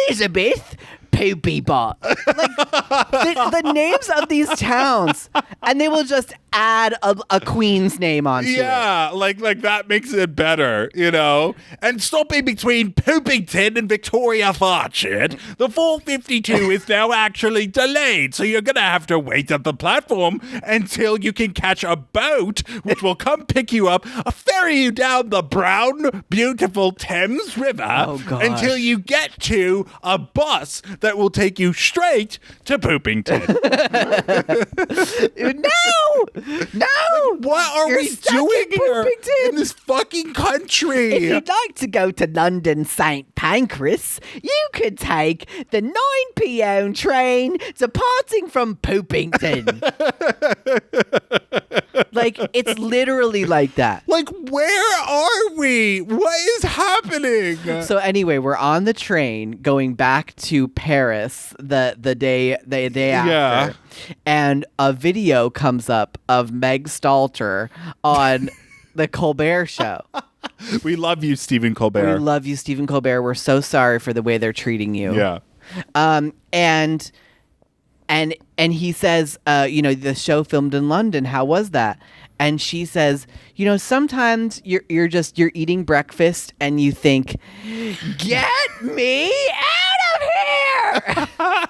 Elizabeth Poopy Bot. Like the names of these towns, and they will just add a queen's name onto it. Yeah, like that makes it better, you know. And stopping between Poopington and Victoria Fartshire, the 4:52 is now actually delayed, so you're gonna have to wait at the platform until you can catch a boat, which will come pick you up, ferry you down the brown, beautiful Thames River Oh, God. until you get to a bus that that will take you straight to Poopington. No! What are You're we stuck doing in here Poopington. in this fucking country? If you'd like to go to London St Pancras, you could take the 9 p.m. train departing from Poopington. Like, it's literally like that. Like, where are we? What is happening? So anyway, we're on the train going back to Paris the day after, and a video comes up of Meg Stalter on the Colbert Show. We love you, Stephen Colbert. We love you, Stephen Colbert. We're so sorry for the way they're treating you. Yeah. And he says, the show filmed in London. How was that? And she says, sometimes you're eating breakfast and you think, get me out of here.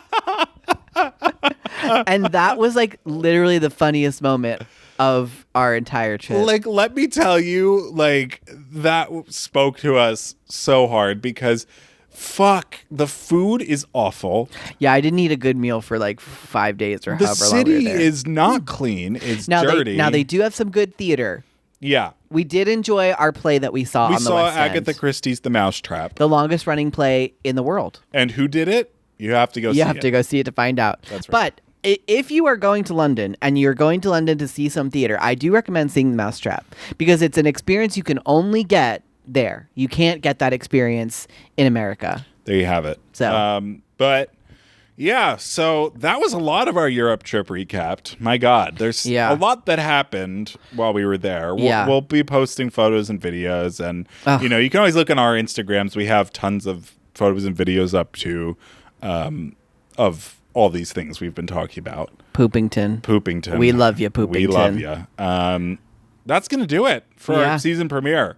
And that was like literally the funniest moment of our entire trip. Like, let me tell you, like, that spoke to us so hard because fuck, the food is awful. Yeah, I didn't eat a good meal for like 5 days or The however long we were city there. is not clean. It's dirty. Now they do have some good theater. Yeah. We did enjoy our play that we saw We on the saw West Agatha End. Christie's The Mousetrap. The longest running play in the world. And who did it? You have to go see You it. have to go see it to find out. That's right. But if you are going to London and you're going to London to see some theater, I do recommend seeing The Mousetrap because it's an experience you can only get there. You can't get that experience in America. There you have it. So. But yeah, so that was a lot of our Europe trip recapped. My God, there's a lot that happened while we were there. We'll be posting photos and videos, and you can always look on our Instagrams. We have tons of photos and videos up to of all these things we've been talking about. Poopington. We love you, Poopington. We love you. That's gonna do it for our season premiere.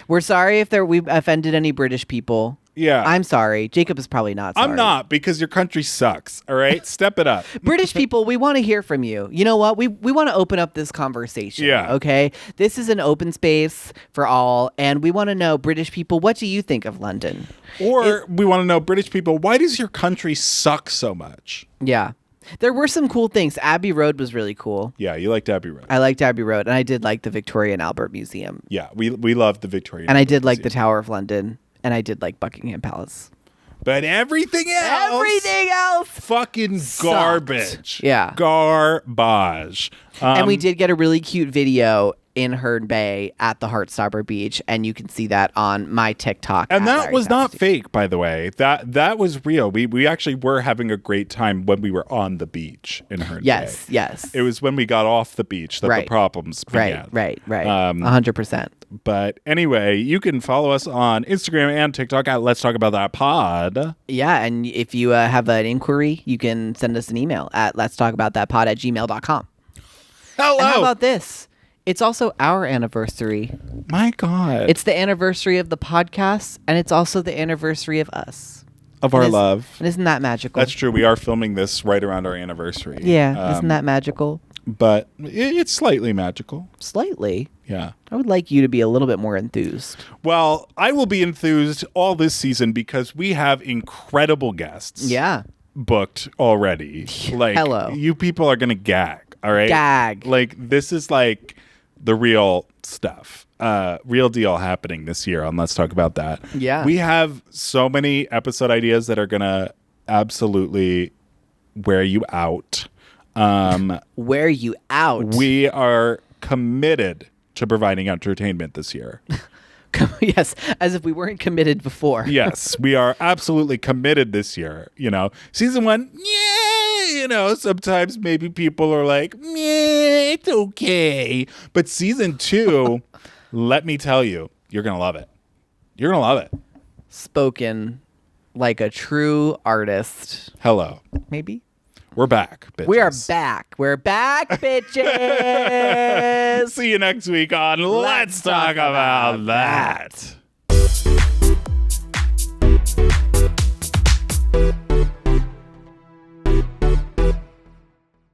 We're sorry if we've offended any British people. Yeah. I'm sorry. Jacob is probably not sorry. I'm not, because your country sucks. All right? Step it up. British people, we want to hear from you. You know what? We want to open up this conversation. Yeah. Okay? This is an open space for all, and we want to know, British people, what do you think of London? Or we want to know, British people, why does your country suck so much? Yeah. There were some cool things. Abbey Road was really cool. Yeah, you liked Abbey Road. I liked Abbey Road, and I did like the Victoria and Albert Museum. Yeah, we loved the Victoria. And I did like the Tower of London, and I did like Buckingham Palace. But everything else, fucking sucked. Garbage. Yeah. Garbage. And we did get a really cute video in Herne Bay at the Heartstopper Beach, and you can see that on my TikTok. And that Larry was not Saperstein. fake, by the way. That was real. We actually were having a great time when we were on the beach in Herne Bay. Yes. It was when we got off the beach that the problems began. Right. 100%. But anyway, you can follow us on Instagram and TikTok at Let's Talk About That Pod. Yeah, and if you have an inquiry, you can send us an email at letstalkaboutthatpod@gmail.com. Hello. And how about this? It's also our anniversary. My God. It's the anniversary of the podcast, and it's also the anniversary of us. Of our love. And isn't that magical? That's true. We are filming this right around our anniversary. Yeah, isn't that magical? But it's slightly magical. Slightly. Yeah. I would like you to be a little bit more enthused. Well, I will be enthused all this season because we have incredible guests. Yeah. Booked already. Like, Hello. You people are going to gag. All right. Gag. Like, this is like the real stuff. Real deal happening this year on Let's Talk About That. Yeah. We have so many episode ideas that are going to absolutely wear you out. Wear you out. We are committed to providing entertainment this year. Yes, as if we weren't committed before. Yes, we are absolutely committed this year. Season 1, sometimes maybe people are like, it's okay. But season 2, let me tell you, you're going to love it. You're going to love it. Spoken like a true artist. Hello. Maybe. We're back, bitches. We are back. We're back, bitches. See you next week on Let's Talk About That.